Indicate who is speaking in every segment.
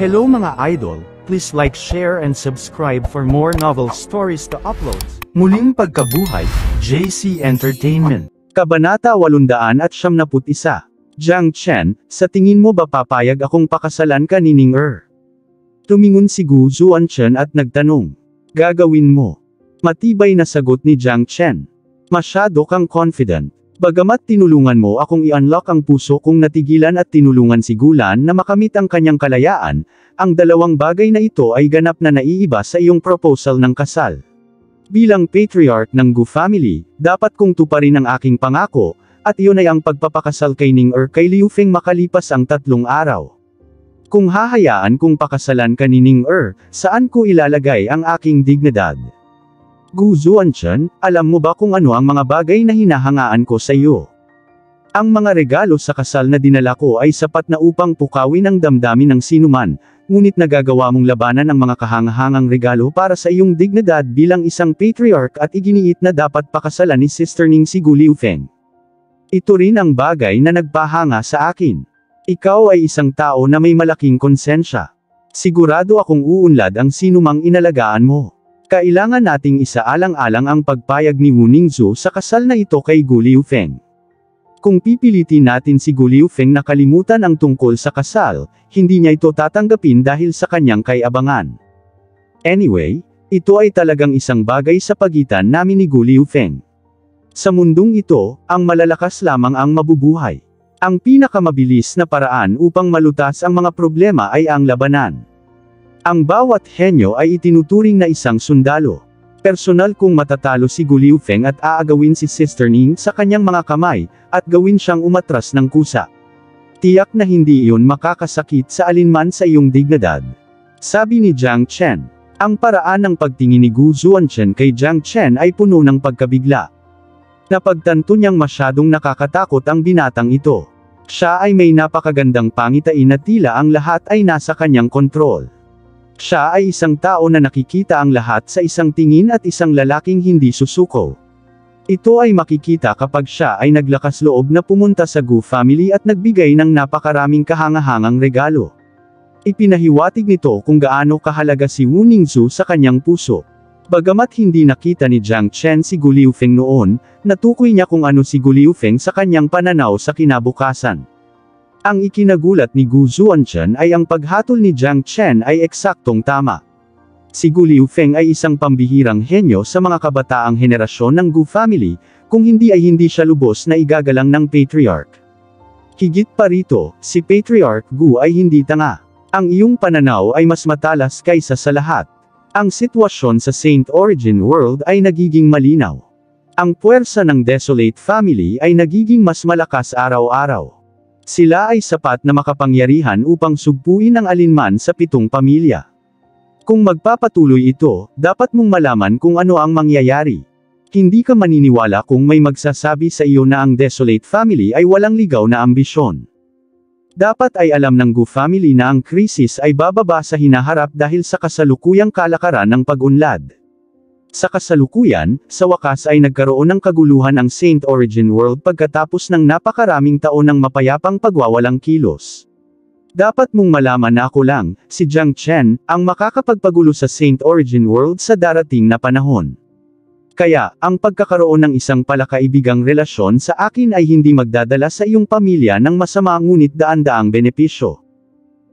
Speaker 1: Hello mga idol, please like, share and subscribe for more novel stories to uploads. Muling pagkabuhay, JC Entertainment. Kabanata 871. Jiang Chen, sa tingin mo ba papayag akong pakasalan ka ni Ning Er? Tumingon si Gu Zuanchen at nagtanong. Gagawin mo. Matibay na sagot ni Jiang Chen. Masyado kang confident. Bagamat tinulungan mo akong i-unlock ang puso kong natigilan at tinulungan si Gulan na makamit ang kanyang kalayaan, ang dalawang bagay na ito ay ganap na naiiba sa iyong proposal ng kasal. Bilang patriarch ng Gu family, dapat kong tuparin ang aking pangako, at iyon ay ang pagpapakasal kay Ning Er kay Liu Feng makalipas ang 3 araw. Kung hahayaan kong pakasalan ka ni Ning Er, saan ko ilalagay ang aking dignidad? Gu Zuanchen, alam mo ba kung ano ang mga bagay na hinahangaan ko sa iyo? Ang mga regalo sa kasal na dinala ko ay sapat na upang pukawin ang damdamin ng sinuman, ngunit nagagawa mong labanan ang mga kahangahangang regalo para sa iyong dignidad bilang isang patriarch at iginiit na dapat pakasalan ni Sister Ning si Gu Liufeng. Ito rin ang bagay na nagpahanga sa akin. Ikaw ay isang tao na may malaking konsensya. Sigurado akong uunlad ang sinumang inalagaan mo. Kailangan nating isaalang-alang ang pagpayag ni Wu Ningzhu sa kasal na ito kay Gu Liufeng. Kung pipilitin natin si Gu Liufeng na kalimutan ang tungkol sa kasal, hindi niya ito tatanggapin dahil sa kanyang kaiabangan. Anyway, ito ay talagang isang bagay sa pagitan namin ni Gu Liufeng. Sa mundong ito, ang malalakas lamang ang mabubuhay. Ang pinakamabilis na paraan upang malutas ang mga problema ay ang labanan. Ang bawat henyo ay itinuturing na isang sundalo. Personal kung matatalo si Gu Liufeng at aagawin si Sister Ning sa kanyang mga kamay, at gawin siyang umatras ng kusa. Tiyak na hindi iyon makakasakit sa alinman sa iyong dignidad. Sabi ni Jiang Chen. Ang paraan ng pagtingin ni Gu Zuanchen kay Jiang Chen ay puno ng pagkabigla. Napagtanto niyang masyadong nakakatakot ang binatang ito. Siya ay may napakagandang pangitain na tila ang lahat ay nasa kanyang kontrol. Siya ay isang tao na nakikita ang lahat sa isang tingin at isang lalaking hindi susuko. Ito ay makikita kapag siya ay naglakas loob na pumunta sa Gu family at nagbigay ng napakaraming kahangahangang regalo. Ipinahiwatig nito kung gaano kahalaga si Wu Ningzhu sa kanyang puso. Bagamat hindi nakita ni Jiang Chen si Gu Liufeng noon, natukoy niya kung ano si Gu Liufeng sa kanyang pananaw sa kinabukasan. Ang ikinagulat ni Gu Zuanchen ay ang paghatol ni Jiang Chen ay eksaktong tama. Si Gu Liufeng ay isang pambihirang henyo sa mga kabataang henerasyon ng Gu family, kung hindi ay hindi siya lubos na igagalang ng patriarch. Higit pa rito, si Patriarch Gu ay hindi tanga. Ang iyong pananaw ay mas matalas kaysa sa lahat. Ang sitwasyon sa Saint Origin World ay nagiging malinaw. Ang puwersa ng Desolate Family ay nagiging mas malakas araw-araw. Sila ay sapat na makapangyarihan upang sugpuin ang alinman sa 7 pamilya. Kung magpapatuloy ito, dapat mong malaman kung ano ang mangyayari. Hindi ka maniniwala kung may magsasabi sa iyo na ang Desolate Family ay walang ligaw na ambisyon. Dapat ay alam ng Gu family na ang krisis ay bababa sa hinaharap dahil sa kasalukuyang kalakaran ng pag-unlad. Sa kasalukuyan, sa wakas ay nagkaroon ng kaguluhan ang Saint Origin World pagkatapos ng napakaraming taon ng mapayapang pagwawalang kilos. Dapat mong malaman na ako lang, si Jiang Chen, ang makakapagpagulo sa Saint Origin World sa darating na panahon. Kaya, ang pagkakaroon ng isang palakaibigang relasyon sa akin ay hindi magdadala sa iyong pamilya ng masama ngunit daan-daang benepisyo.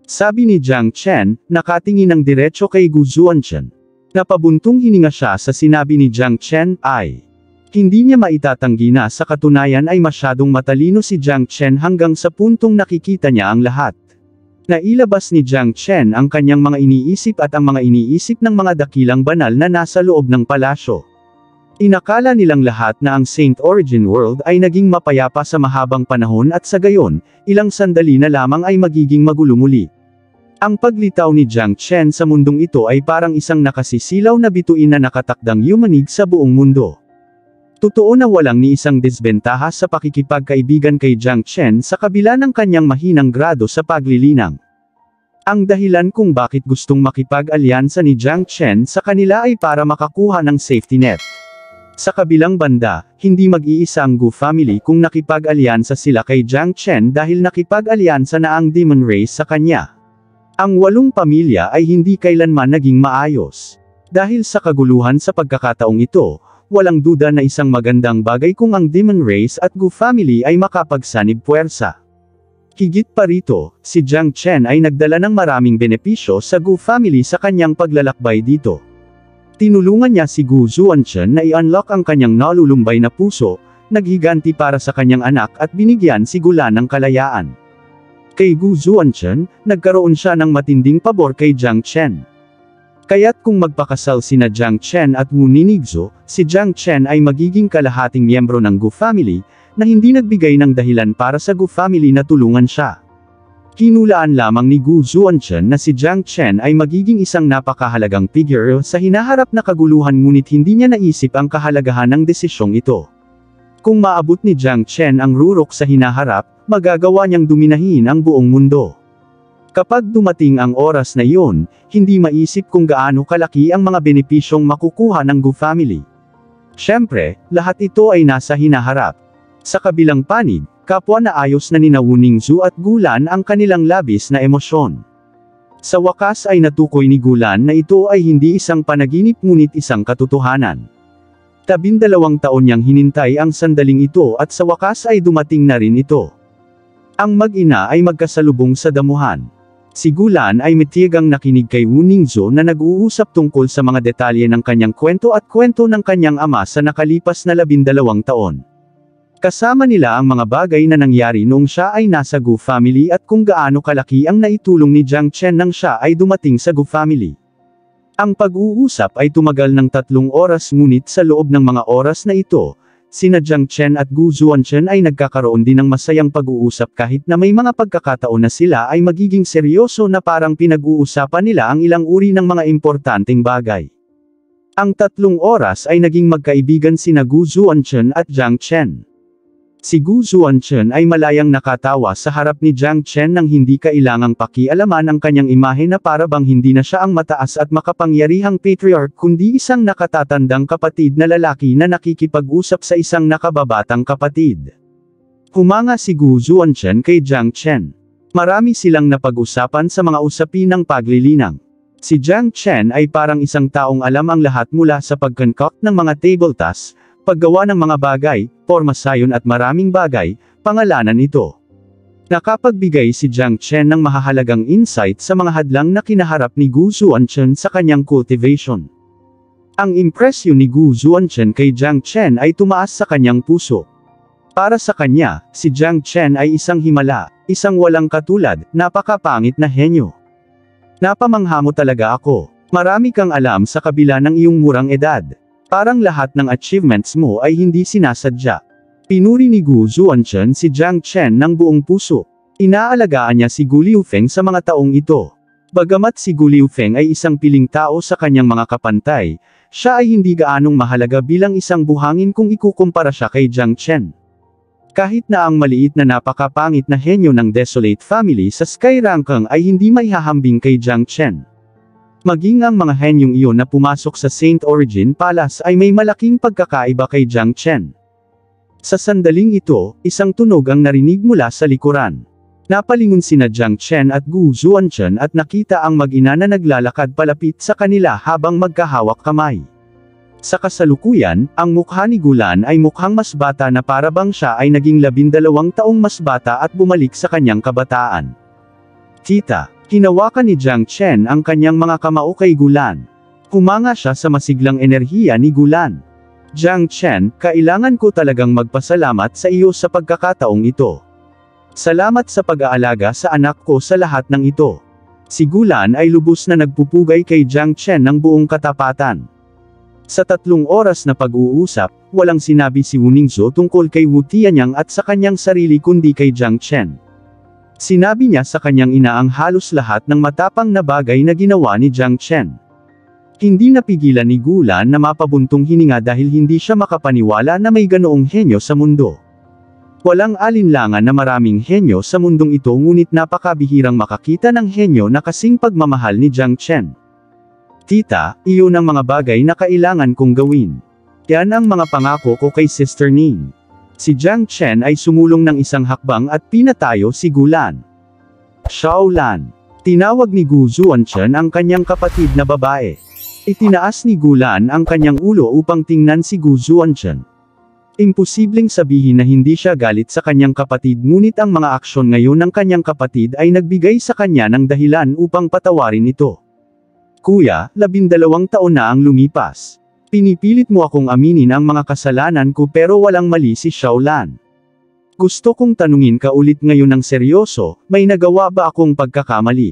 Speaker 1: Sabi ni Jiang Chen, nakatingin ng diretso kay Gu Zuanchen. Napabuntong hininga siya sa sinabi ni Jiang Chen, ay. Hindi niya maitatanggi na sa katunayan ay masyadong matalino si Jiang Chen hanggang sa puntong nakikita niya ang lahat. Nailabas ni Jiang Chen ang kanyang mga iniisip at ang mga iniisip ng mga dakilang banal na nasa loob ng palasyo. Inakala nilang lahat na ang Saint Origin World ay naging mapayapa sa mahabang panahon at sa gayon, ilang sandali na lamang ay magiging magulo muli. Ang paglitaw ni Jiang Chen sa mundong ito ay parang isang nakasisilaw na bituin na nakatakdang yumanig sa buong mundo. Totoo na walang ni isang disbentaha sa pakikipagkaibigan kay Jiang Chen sa kabila ng kanyang mahinang grado sa paglilinang. Ang dahilan kung bakit gustong makipag-alyansa ni Jiang Chen sa kanila ay para makakuha ng safety net. Sa kabilang banda, hindi mag-iisa ang Gu family kung nakipag-alyansa sila kay Jiang Chen dahil nakipag-alyansa na ang Demon Race sa kanya. Ang 8 pamilya ay hindi kailanman naging maayos. Dahil sa kaguluhan sa pagkakataong ito, walang duda na isang magandang bagay kung ang Demon Race at Gu family ay makapagsanib puwersa. Higit pa rito, si Jiang Chen ay nagdala ng maraming benepisyo sa Gu family sa kanyang paglalakbay dito. Tinulungan niya si Gu Zuanchen na i-unlock ang kanyang nalulumbay na puso, naghiganti para sa kanyang anak at binigyan si Gulan ng kalayaan. Kay Gu Zuanchen, nagkaroon siya ng matinding pabor kay Jiang Chen. Kaya't kung magpakasal sina Jiang Chen at Wu Ninigzo, si Jiang Chen ay magiging kalahating miyembro ng Gu family, na hindi nagbigay ng dahilan para sa Gu family na tulungan siya. Kinulaan lamang ni Gu Zuanchen na si Jiang Chen ay magiging isang napakahalagang figure sa hinaharap na kaguluhan ngunit hindi niya naisip ang kahalagahan ng desisyong ito. Kung maabot ni Jiang Chen ang rurok sa hinaharap, magagawa niyang dominahin ang buong mundo. Kapag dumating ang oras na iyon, hindi maisip kung gaano kalaki ang mga benepisyong makukuha ng Gu family. Siyempre, lahat ito ay nasa hinaharap. Sa kabilang panig, kapwa na ayos na nina Wu Ningzu at Gulan ang kanilang labis na emosyon. Sa wakas ay natukoy ni Gulan na ito ay hindi isang panaginip ngunit isang katotohanan. 12 taon niyang hinintay ang sandaling ito at sa wakas ay dumating na rin ito. Ang mag-ina ay magkasalubong sa damuhan. Si Gulan ay matiyagang nakinig kay Wu Ningzu na nag-uusap tungkol sa mga detalye ng kanyang kwento at kwento ng kanyang ama sa nakalipas na 12 taon. Kasama nila ang mga bagay na nangyari noong siya ay nasa Gu family at kung gaano kalaki ang naitulong ni Jiang Chen nang siya ay dumating sa Gu family. Ang pag-uusap ay tumagal ng 3 oras ngunit sa loob ng mga oras na ito, sina Jiang Chen at Gu Zuanchen ay nagkakaroon din ng masayang pag-uusap kahit na may mga pagkakataon na sila ay magiging seryoso na parang pinag-uusapan nila ang ilang uri ng mga importanteng bagay. Ang 3 oras ay naging magkaibigan sina Gu Zuanchen at Jiang Chen. Si Gu Zuanchen ay malayang nakatawa sa harap ni Jiang Chen nang hindi kailangang pakialaman ang kanyang imahe na para bang hindi na siya ang mataas at makapangyarihang patriarch kundi isang nakatatandang kapatid na lalaki na nakikipag-usap sa isang nakababatang kapatid. Humanga si Gu Zuanchen kay Jiang Chen. Marami silang napag-usapan sa mga usapin ng paglilinang. Si Jiang Chen ay parang isang taong alam ang lahat mula sa pag-concoct ng mga table tasks, paggawa ng mga bagay, pormasayon at maraming bagay, pangalanan ito. Nakapagbigay si Jiang Chen ng mahahalagang insight sa mga hadlang na kinaharap ni Gu Zuanchen sa kanyang cultivation. Ang impresyon ni Gu Zuanchen kay Jiang Chen ay tumaas sa kanyang puso. Para sa kanya, si Jiang Chen ay isang himala, isang walang katulad, napakapangit na henyo. Napamangha mo talaga ako. Marami kang alam sa kabila ng iyong murang edad. Parang lahat ng achievements mo ay hindi sinasadya. Pinuri ni Gu Zuanchen si Jiang Chen ng buong puso. Inaalagaan niya si Gu Liufeng sa mga taong ito. Bagamat si Gu Liufeng ay isang piling tao sa kanyang mga kapantay, siya ay hindi gaanong mahalaga bilang isang buhangin kung ikukumpara siya kay Jiang Chen. Kahit na ang maliit na napakapangit na henyo ng Desolate family sa Sky Ranking ay hindi maihahambing kay Jiang Chen. Maging ang mga henyong iyon na pumasok sa Saint Origin Palace ay may malaking pagkakaiba kay Jiang Chen. Sa sandaling ito, isang tunog ang narinig mula sa likuran. Napalingon sina Jiang Chen at Gu Zuanchen at nakita ang mag-ina na naglalakad palapit sa kanila habang magkahawak kamay. Sa kasalukuyan, ang mukha ni Gulan ay mukhang mas bata na para bang siya ay naging 12 taong mas bata at bumalik sa kanyang kabataan. Tita. Hinawakan ni Jiang Chen ang kanyang mga kamao kay Gulan. Humanga siya sa masiglang enerhiya ni Gulan. Jiang Chen, kailangan ko talagang magpasalamat sa iyo sa pagkakataong ito. Salamat sa pag-aalaga sa anak ko sa lahat ng ito. Si Gulan ay lubos na nagpupugay kay Jiang Chen ng buong katapatan. Sa 3 oras na pag-uusap, walang sinabi si Wu Ningzu tungkol kay Wu Tianyang at sa kanyang sarili kundi kay Jiang Chen. Sinabi niya sa kanyang ina ang halos lahat ng matapang na bagay na ginawa ni Jiang Chen. Hindi napigilan ni Gulan na mapabuntong hininga dahil hindi siya makapaniwala na may ganoong henyo sa mundo. Walang alinlangan na maraming henyo sa mundong ito ngunit napakabihirang makakita ng henyo na kasing pagmamahal ni Jiang Chen. Tita, iyon ang mga bagay na kailangan kong gawin. Yan ang mga pangako ko kay Sister Ning. Si Jiang Chen ay sumulong ng isang hakbang at pinatayo si Gulan. Shaolan. Tinawag ni Gu Zuanchen ang kanyang kapatid na babae. Itinaas ni Gu Lan ang kanyang ulo upang tingnan si Gu Zuanchen. Imposibleng sabihin na hindi siya galit sa kanyang kapatid, ngunit ang mga aksyon ngayon ng kanyang kapatid ay nagbigay sa kanya ng dahilan upang patawarin ito. Kuya, 12 taon na ang lumipas. Pinipilit mo akong aminin ang mga kasalanan ko pero walang mali si Xiaolan. Gusto kong tanungin ka ulit ngayon ng seryoso, may nagawa ba akong pagkakamali?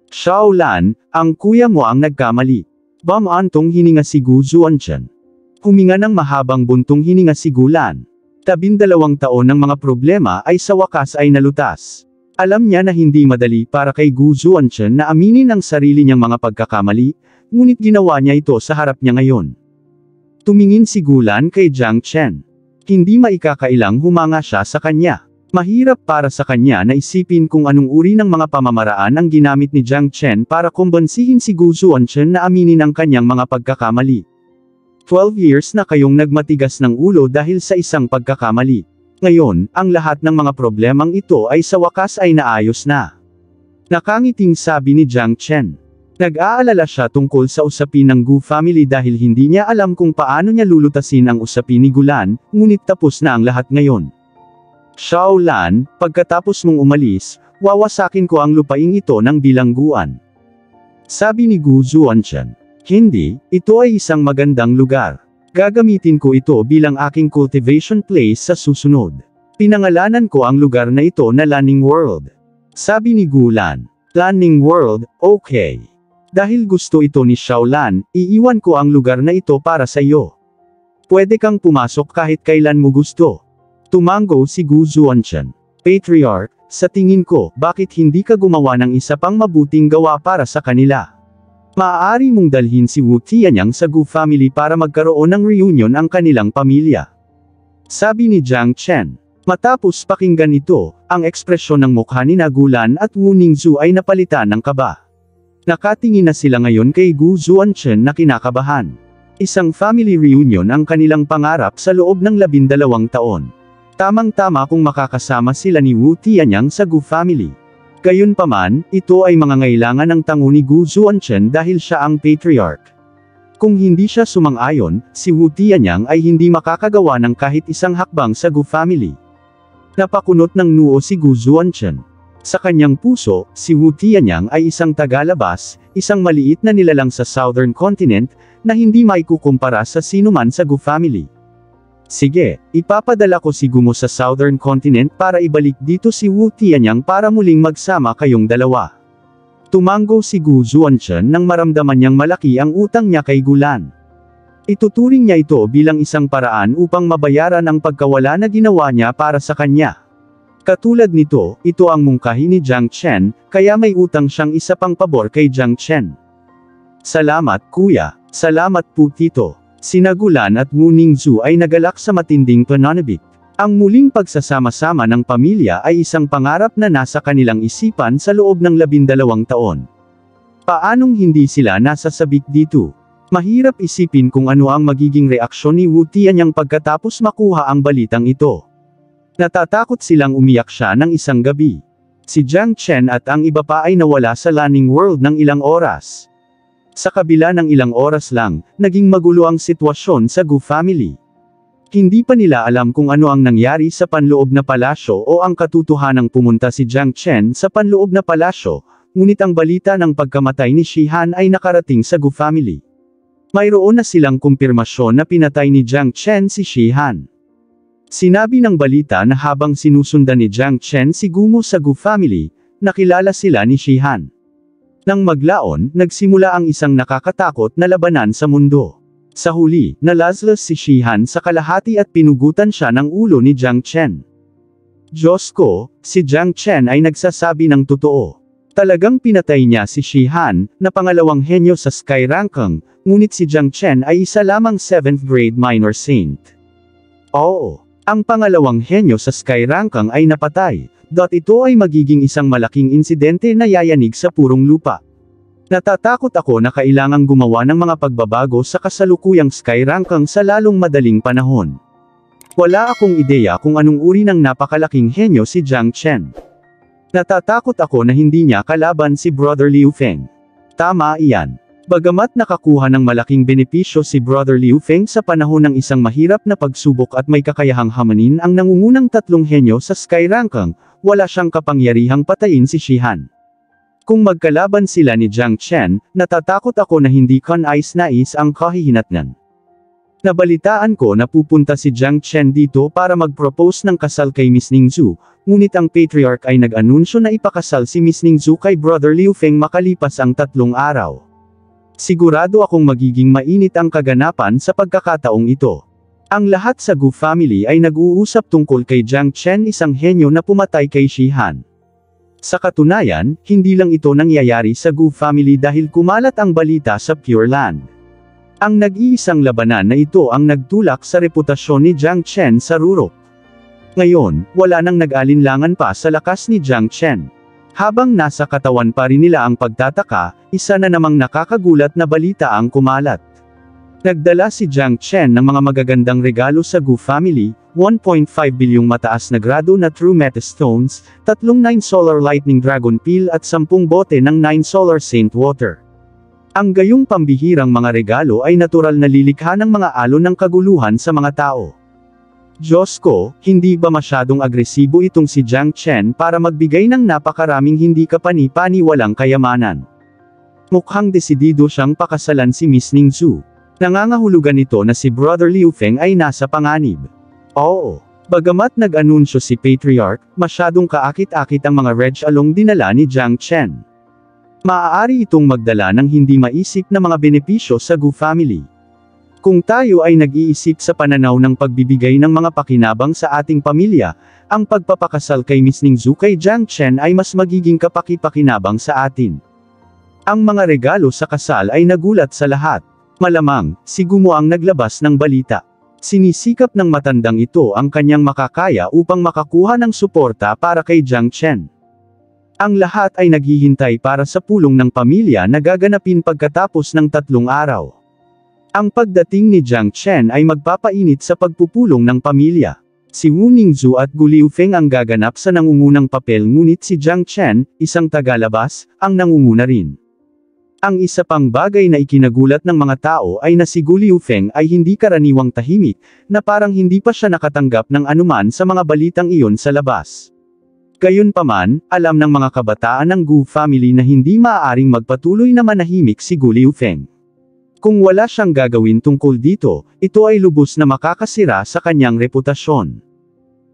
Speaker 1: Xiaolan, ang kuya mo ang nagkamali. Bam-antong hininga si Gu Zuanchen. Huminga ng mahabang buntong hininga si Gu Lan. 12 taon ng mga problema ay sa wakas ay nalutas. Alam niya na hindi madali para kay Gu Zuanchen na aminin ang sarili niyang mga pagkakamali, ngunit ginawa niya ito sa harap niya ngayon. Tumingin si Gu Lan kay Jiang Chen. Hindi maikakailang humanga siya sa kanya. Mahirap para sa kanya na isipin kung anong uri ng mga pamamaraan ang ginamit ni Jiang Chen para kumbansihin si Gu Zuanchen na aminin ang kanyang mga pagkakamali. 12 years na kayong nagmatigas ng ulo dahil sa isang pagkakamali. Ngayon, ang lahat ng mga problemang ito ay sa wakas ay naayos na. Nakangiting sabi ni Jiang Chen. Nag-aalala siya tungkol sa usapin ng Gu family dahil hindi niya alam kung paano niya lulutasin ang usapin ni Gu Lan, ngunit tapos na ang lahat ngayon. Xiaolan, pagkatapos mong umalis, wawasakin ko ang lupaing ito ng bilangguan. Sabi ni Gu Zuanchen. Hindi, ito ay isang magandang lugar. Gagamitin ko ito bilang aking cultivation place sa susunod. Pinangalanan ko ang lugar na ito na Lanning World. Sabi ni Gu Lan. Lanning World, okay. Dahil gusto ito ni Xiaolan, iiwan ko ang lugar na ito para sa iyo. Pwede kang pumasok kahit kailan mo gusto. Tumango si Gu Zuanchen. Patriarch, sa tingin ko, bakit hindi ka gumawa ng isa pang mabuting gawa para sa kanila? Maaari mong dalhin si Wu Tianyang sa Gu family para magkaroon ng reunion ang kanilang pamilya. Sabi ni Jiang Chen. Matapos pakinggan ito, ang ekspresyon ng mukha ni Gu Lan at Wu Ningzu ay napalitan ng kaba. Nakatingin na sila ngayon kay Gu Zuanchen na kinakabahan. Isang family reunion ang kanilang pangarap sa loob ng 12 taon. Tamang-tama kung makakasama sila ni Wu Tianyang sa Gu family. Gayunpaman, ito ay mangangailangan ng tango ni Gu Zuanchen dahil siya ang patriarch. Kung hindi siya sumang-ayon, si Wu Tianyang ay hindi makakagawa ng kahit isang hakbang sa Gu family. Napakunot ng noo si Gu Zuanchen. Sa kanyang puso, si Wu Tianyang ay isang tagalabas, isang maliit na nilalang sa Southern Continent, na hindi maikukumpara sa sinuman sa Gu family. Sige, ipapadala ko si Gu mo sa Southern Continent para ibalik dito si Wu Tianyang para muling magsama kayong dalawa. Tumango si Gu Zuanchen nang maramdaman niyang malaki ang utang niya kay Gu Lan. Ituturing niya ito bilang isang paraan upang mabayaran ang pagkawala na ginawa niya para sa kanya. Katulad nito, ito ang mungkahi ni Jiang Chen, kaya may utang siyang isa pang pabor kay Jiang Chen. Salamat kuya, salamat po tito. Sina Gu Lan at Wu Ningzu ay nagalak sa matinding pananabik. Ang muling pagsasama-sama ng pamilya ay isang pangarap na nasa kanilang isipan sa loob ng 12 taon. Paanong hindi sila nasasabik dito? Mahirap isipin kung ano ang magiging reaksyon ni Wu Tianyang pagkatapos makuha ang balitang ito. Natatakot silang umiyak siya ng isang gabi. Si Jiang Chen at ang iba pa ay nawala sa Lanning World ng ilang oras. Sa kabila ng ilang oras lang, naging magulo ang sitwasyon sa Gu family. Hindi pa nila alam kung ano ang nangyari sa panloob na palasyo o ang katotohanang pumunta si Jiang Chen sa panloob na palasyo, ngunit ang balita ng pagkamatay ni Shihan ay nakarating sa Gu family. Mayroon na silang kumpirmasyon na pinatay ni Jiang Chen si Shihan. Sinabi ng balita na habang sinusundan ni Jiang Chen si Gu mo sa Gu family, nakilala sila ni Shihan. Nang maglaon, nagsimula ang isang nakakatakot na labanan sa mundo. Sa huli, nalaslas si Shihan sa kalahati at pinugutan siya ng ulo ni Jiang Chen. Diyos ko, si Jiang Chen ay nagsasabi ng totoo. Talagang pinatay niya si Shihan, na pangalawang henyo sa Sky Rankang, ngunit si Jiang Chen ay isa lamang 7th grade minor saint. Oo. Ang pangalawang henyo sa Sky Rankang ay napatay, ito ay magiging isang malaking insidente na yayanig sa purong lupa. Natatakot ako na kailangang gumawa ng mga pagbabago sa kasalukuyang Sky Rankang sa lalong madaling panahon. Wala akong ideya kung anong uri ng napakalaking henyo si Jiang Chen. Natatakot ako na hindi niya kalaban si Brother Liu Feng. Tama iyan. Bagamat nakakuha ng malaking benepisyo si Brother Liu Feng sa panahon ng isang mahirap na pagsubok at may kakayahang hamanin ang nangungunang tatlong henyo sa Sky Ranking, wala siyang kapangyarihang patayin si Shihan. Kung magkalaban sila ni Jiang Chen, natatakot ako na hindi kanais-nais ang kahihinatnan. Nabalitaan ko na pupunta si Jiang Chen dito para mag-propose ng kasal kay Miss Ningzhu, ngunit ang Patriarch ay nag-anunsyo na ipakasal si Miss Ningzhu kay Brother Liu Feng makalipas ang 3 araw. Sigurado akong magiging mainit ang kaganapan sa pagkakataong ito. Ang lahat sa Gu family ay nag-uusap tungkol kay Jiang Chen, isang henyo na pumatay kay Shihan. Sa katunayan, hindi lang ito nangyayari sa Gu family dahil kumalat ang balita sa Pure Land. Ang nag-iisang labanan na ito ang nagtulak sa reputasyon ni Jiang Chen sa Rurok. Ngayon, wala nang nag-alinlangan pa sa lakas ni Jiang Chen. Habang nasa katawan pa rin nila ang pagtataka, isa na namang nakakagulat na balita ang kumalat. Nagdala si Jiang Chen ng mga magagandang regalo sa Gu family, 1.5 bilyong mataas na grado na True Meta Stones, 3 9 Solar Lightning Dragon Peel at 10 bote ng 9 Solar Saint Water. Ang gayong pambihirang mga regalo ay natural na lilikha ng mga alon ng kaguluhan sa mga tao. Diyos ko, hindi ba masyadong agresibo itong si Jiang Chen para magbigay ng napakaraming hindi kapani-paniwalang kayamanan? Mukhang desidido siyang pakasalan si Miss Ningzhu. Nangangahulugan ito na si Brother Liu Feng ay nasa panganib. Oo. Bagamat nag-anunsyo si Patriarch, masyadong kaakit-akit ang mga reg along dinala ni Jiang Chen. Maaari itong magdala ng hindi maisip na mga benepisyo sa Gu family. Kung tayo ay nag-iisip sa pananaw ng pagbibigay ng mga pakinabang sa ating pamilya, ang pagpapakasal kay Miss Ningzhu kay Jiang Chen ay mas magiging kapaki-pakinabang sa atin. Ang mga regalo sa kasal ay nagulat sa lahat. Malamang, si Gumo ang naglabas ng balita. Sinisikap ng matandang ito ang kanyang makakaya upang makakuha ng suporta para kay Jiang Chen. Ang lahat ay naghihintay para sa pulong ng pamilya na gaganapin pagkatapos ng 3 araw. Ang pagdating ni Jiang Chen ay magpapainit sa pagpupulong ng pamilya. Si Wu Ningzhu at Gu Liufeng ang gaganap sa nangungunang papel, ngunit si Jiang Chen, isang tagalabas, ang nangunguna rin. Ang isa pang bagay na ikinagulat ng mga tao ay na si Gu Liufeng ay hindi karaniwang tahimik, na parang hindi pa siya nakatanggap ng anuman sa mga balitang iyon sa labas. Gayunpaman, alam ng mga kabataan ng Gu family na hindi maaaring magpatuloy na manahimik si Gu Liufeng. Kung wala siyang gagawin tungkol dito, ito ay lubos na makakasira sa kanyang reputasyon.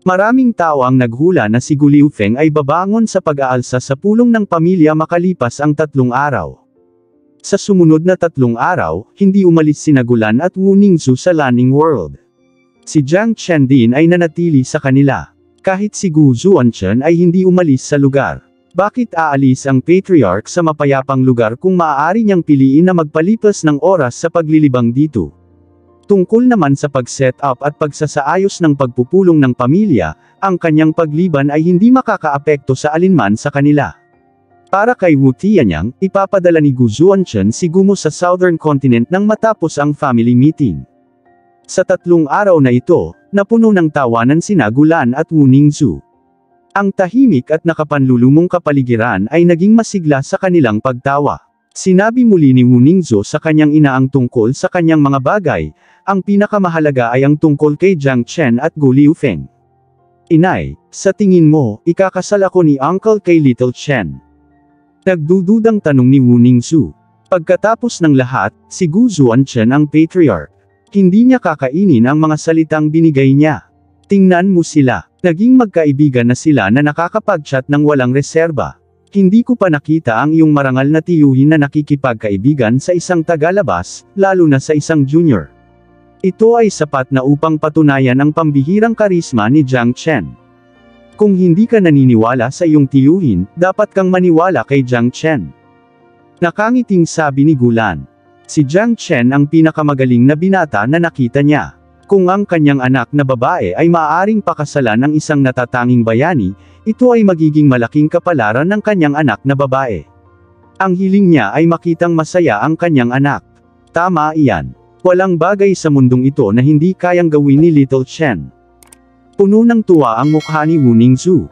Speaker 1: Maraming tao ang naghula na si Gu Liufeng ay babangon sa pag-aalsa sa pulong ng pamilya makalipas ang 3 araw. Sa sumunod na 3 araw, hindi umalis sina Gulan at Wu Ningzhu sa Landing World. Si Jiang Chen din ay nanatili sa kanila. Kahit si Gu Zuanchen ay hindi umalis sa lugar. Bakit aalis ang Patriarch sa mapayapang lugar kung maaari niyang piliin na magpalipas ng oras sa paglilibang dito? Tungkol naman sa pag-set up at pagsasaayos ng pagpupulong ng pamilya, ang kanyang pagliban ay hindi makakaapekto sa alinman sa kanila. Para kay Wu Tianyang, ipapadala ni Gu Zuanchen si Gumo sa Southern Continent nang matapos ang family meeting. Sa 3 araw na ito, napuno ng tawanan sina Gulan at Wu Ningzhu. Ang tahimik at nakapanlulumong kapaligiran ay naging masigla sa kanilang pagtawa. Sinabi muli ni Wu Ningzhu sa kanyang ina ang tungkol sa kanyang mga bagay, ang pinakamahalaga ay ang tungkol kay Jiang Chen at Gu Liufeng. Inay, sa tingin mo, ikakasal ako ni Uncle kay Little Chen? Nagdududang tanong ni Wu Ningzhu. Pagkatapos ng lahat, si Gu Zuanchen ang Patriarch. Hindi niya kakainin ang mga salitang binigay niya. Tingnan mo sila. Naging magkaibigan na sila na nakakapag-chat ng walang reserba. Hindi ko pa nakita ang iyong marangal na tiyuhin na nakikipagkaibigan sa isang tagalabas, lalo na sa isang junior. Ito ay sapat na upang patunayan ang pambihirang karisma ni Jiang Chen. Kung hindi ka naniniwala sa iyong tiyuhin, dapat kang maniwala kay Jiang Chen. Nakangiting sabi ni Gulan. Si Jiang Chen ang pinakamagaling na binata na nakita niya. Kung ang kanyang anak na babae ay maaaring pakasalan ng isang natatanging bayani, ito ay magiging malaking kapalaran ng kanyang anak na babae. Ang hiling niya ay makitang masaya ang kanyang anak. Tama iyan. Walang bagay sa mundong ito na hindi kayang gawin ni Little Chen. Puno ng tuwa ang mukha ni Wu Ningzhu.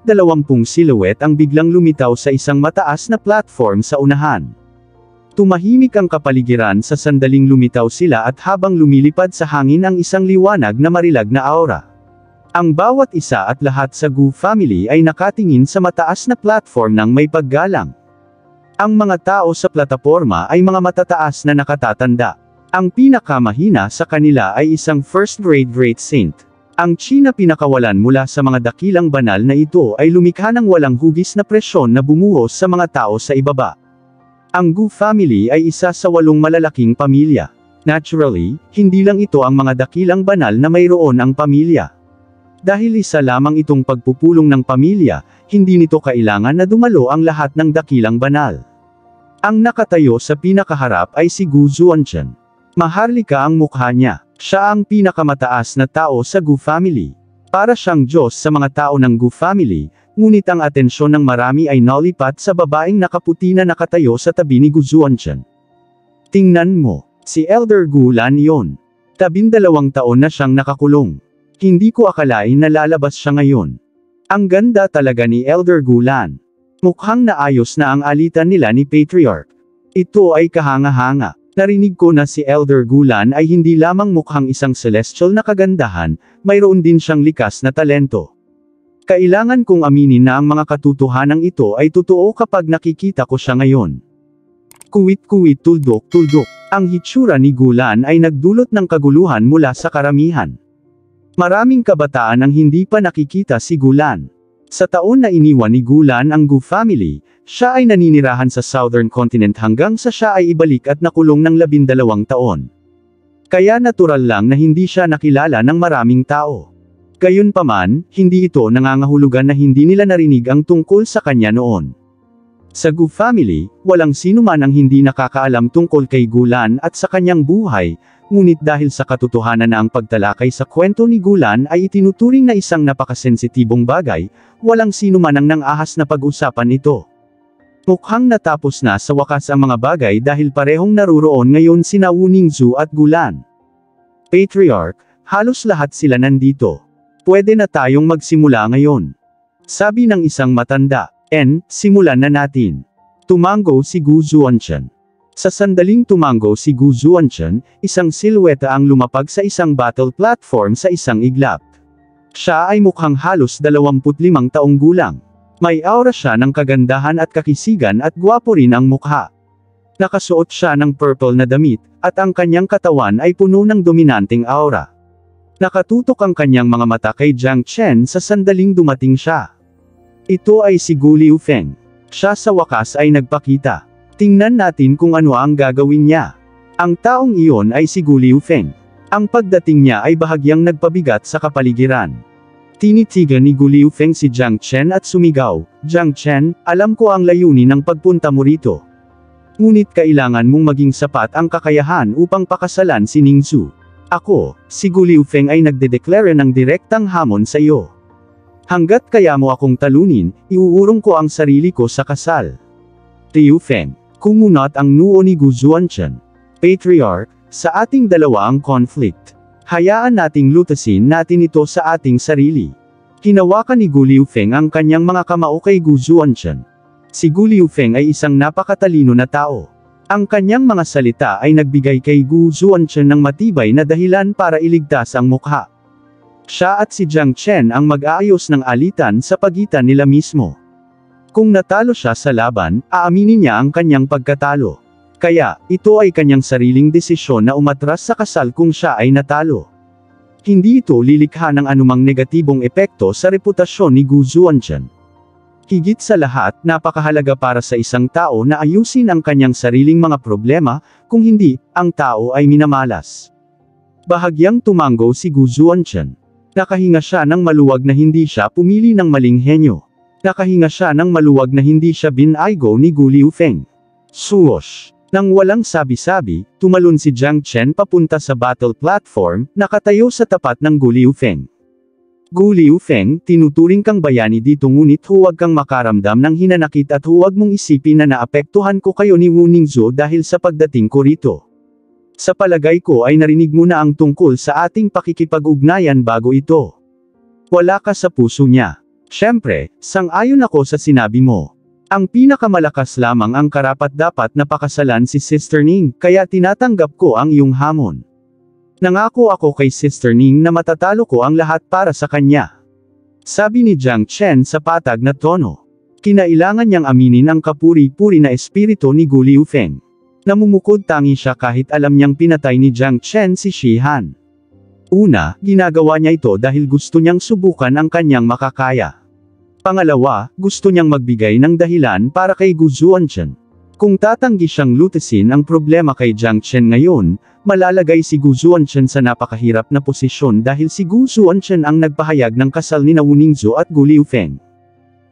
Speaker 1: Ngunit 20 silhouette ang biglang lumitaw sa isang mataas na platform sa unahan. Tumahimik ang kapaligiran sa sandaling lumitaw sila at habang lumilipad sa hangin ang isang liwanag na marilag na aura. Ang bawat isa at lahat sa Gu family ay nakatingin sa mataas na platform ng may paggalang. Ang mga tao sa plataporma ay mga matataas na nakatatanda. Ang pinakamahina sa kanila ay isang first-grade great saint. Ang chi na pinakawalan mula sa mga dakilang banal na ito ay lumikha ng walang hugis na presyon na bumuhos sa mga tao sa ibaba. Ang Gu family ay isa sa 8 malalaking pamilya. Naturally, hindi lang ito ang mga dakilang banal na mayroon ang pamilya. Dahil isa lamang itong pagpupulong ng pamilya, hindi nito kailangan na dumalo ang lahat ng dakilang banal. Ang nakatayo sa pinakaharap ay si Gu Zuanchen. Maharlika ang mukha niya. Siya ang pinakamataas na tao sa Gu family. Para siyang Diyos sa mga tao ng Gu family, ngunit ang atensyon ng marami ay nalipat sa babaeng nakaputi na nakatayo sa tabi ni Gu Zuanchen. Tingnan mo, si Elder Gu Lan yon. 12 taon na siyang nakakulong. Hindi ko akalain na lalabas siya ngayon. Ang ganda talaga ni Elder Gu Lan. Mukhang naayos na ang alitan nila ni Patriarch. Ito ay kahanga-hanga. Narinig ko na si Elder Gu Lan ay hindi lamang mukhang isang celestial na kagandahan, mayroon din siyang likas na talento. Kailangan kong aminin na ang mga katotohanan ito ay totoo kapag nakikita ko siya ngayon. Kuwit-kuwit tuldok-tuldok. Ang hitsura ni Gu Lan ay nagdulot ng kaguluhan mula sa karamihan. Maraming kabataan ang hindi pa nakikita si Gulan. Sa taon na iniwan ni Gulan ang Gu family, siya ay naninirahan sa Southern Continent hanggang sa siya ay ibalik at nakulong ng 12 taon. Kaya natural lang na hindi siya nakilala ng maraming tao. Gayunpaman, hindi ito nangangahulugan na hindi nila narinig ang tungkol sa kanya noon. Sa Gu family, walang sino man ang hindi nakakaalam tungkol kay Gulan at sa kanyang buhay, ngunit dahil sa katotohanan na ang pagtalakay sa kwento ni Gulan ay itinuturing na isang napakasensitibong bagay, walang sino man ang nang-ahas na pag-usapan ito. Mukhang natapos na sa wakas ang mga bagay dahil parehong naruroon ngayon sina Wu Ningzhu at Gulan. Patriarch, halos lahat sila nandito. Pwede na tayong magsimula ngayon. Sabi ng isang matanda. Simulan na natin. Tumango si Gu Zuanchen. Sa sandaling tumango si Gu Zuanchen, isang silweta ang lumapag sa isang battle platform sa isang iglap. Siya ay mukhang halos 25 taong gulang. May aura siya ng kagandahan at kakisigan at gwapo rin ang mukha. Nakasuot siya ng purple na damit, at ang kanyang katawan ay puno ng dominanteng aura. Nakatutok ang kanyang mga mata kay Jiang Chen sa sandaling dumating siya. Ito ay si Gu Liufeng. Siya sa wakas ay nagpakita. Tingnan natin kung ano ang gagawin niya. Ang taong iyon ay si Gu Liufeng. Ang pagdating niya ay bahagyang nagpabigat sa kapaligiran. Tinitigan ni Gu Liufeng si Jiang Chen at sumigaw, "Jiang Chen, alam ko ang layunin ng pagpunta mo rito. Ngunit kailangan mong maging sapat ang kakayahan upang pakasalan si Ningzhu. Ako, si Gu Liufeng ay nagdedeklara ng direktang hamon sa iyo. Hanggat kaya mo akong talunin, iuurong ko ang sarili ko sa kasal." Liufeng, kumunat ang noo ni Gu Zuanchen. Patriarch, sa ating dalawa ang conflict. Hayaan nating lutasin natin ito sa ating sarili. Hinawakan ni Gu Liufeng ang kanyang mga kamao kay Gu Zuanchen. Si Gu Liufeng ay isang napakatalino na tao. Ang kanyang mga salita ay nagbigay kay Gu Zuanchen ng matibay na dahilan para iligtas ang mukha. Siya at si Jiang Chen ang mag-aayos ng alitan sa pagitan nila mismo. Kung natalo siya sa laban, aaminin niya ang kanyang pagkatalo. Kaya, ito ay kanyang sariling desisyon na umatras sa kasal kung siya ay natalo. Hindi ito lilikha ng anumang negatibong epekto sa reputasyon ni Gu Zuanchen. Higit sa lahat, napakahalaga para sa isang tao na ayusin ang kanyang sariling mga problema, kung hindi, ang tao ay minamalas. Bahagyang tumango si Gu Zuanchen. Nakahinga siya ng maluwag na hindi siya pumili ng maling henyo. Nakahinga siya ng maluwag na hindi siya binaygo ni Gu Liufeng. Swoosh! Nang walang sabi-sabi, tumalon si Jiang Chen papunta sa battle platform, nakatayo sa tapat ng Gu Liufeng. Gu Liufeng, tinuturing kang bayani dito ngunit huwag kang makaramdam ng hinanakit at huwag mong isipin na naapektuhan ko kayo ni Wu Ningzhu dahil sa pagdating ko rito. Sa palagay ko ay narinig mo na ang tungkol sa ating pakikipag-ugnayan bago ito. Wala ka sa puso niya. Siyempre, sang-ayon ako sa sinabi mo. Ang pinakamalakas lamang ang karapat-dapat na pakasalan si Sister Ning, kaya tinatanggap ko ang iyong hamon. Nangako ako kay Sister Ning na matatalo ko ang lahat para sa kanya. Sabi ni Jiang Chen sa patag na tono. Kinailangan niyang aminin ang kapuri-puri na espiritu ni Gu Liufeng. Namumukod tangi siya kahit alam niyang pinatay ni Jiang Chen si Shihan. Una, ginagawa niya ito dahil gusto niyang subukan ang kanyang makakaya. Pangalawa, gusto niyang magbigay ng dahilan para kay Gu Zuanchen. Kung tatanggi siyang lutasin ang problema kay Jiang Chen ngayon, malalagay si Gu Zuanchen sa napakahirap na posisyon dahil si Gu Zuanchen ang nagpahayag ng kasal ni Wu Ningzhu at Gu Liufeng.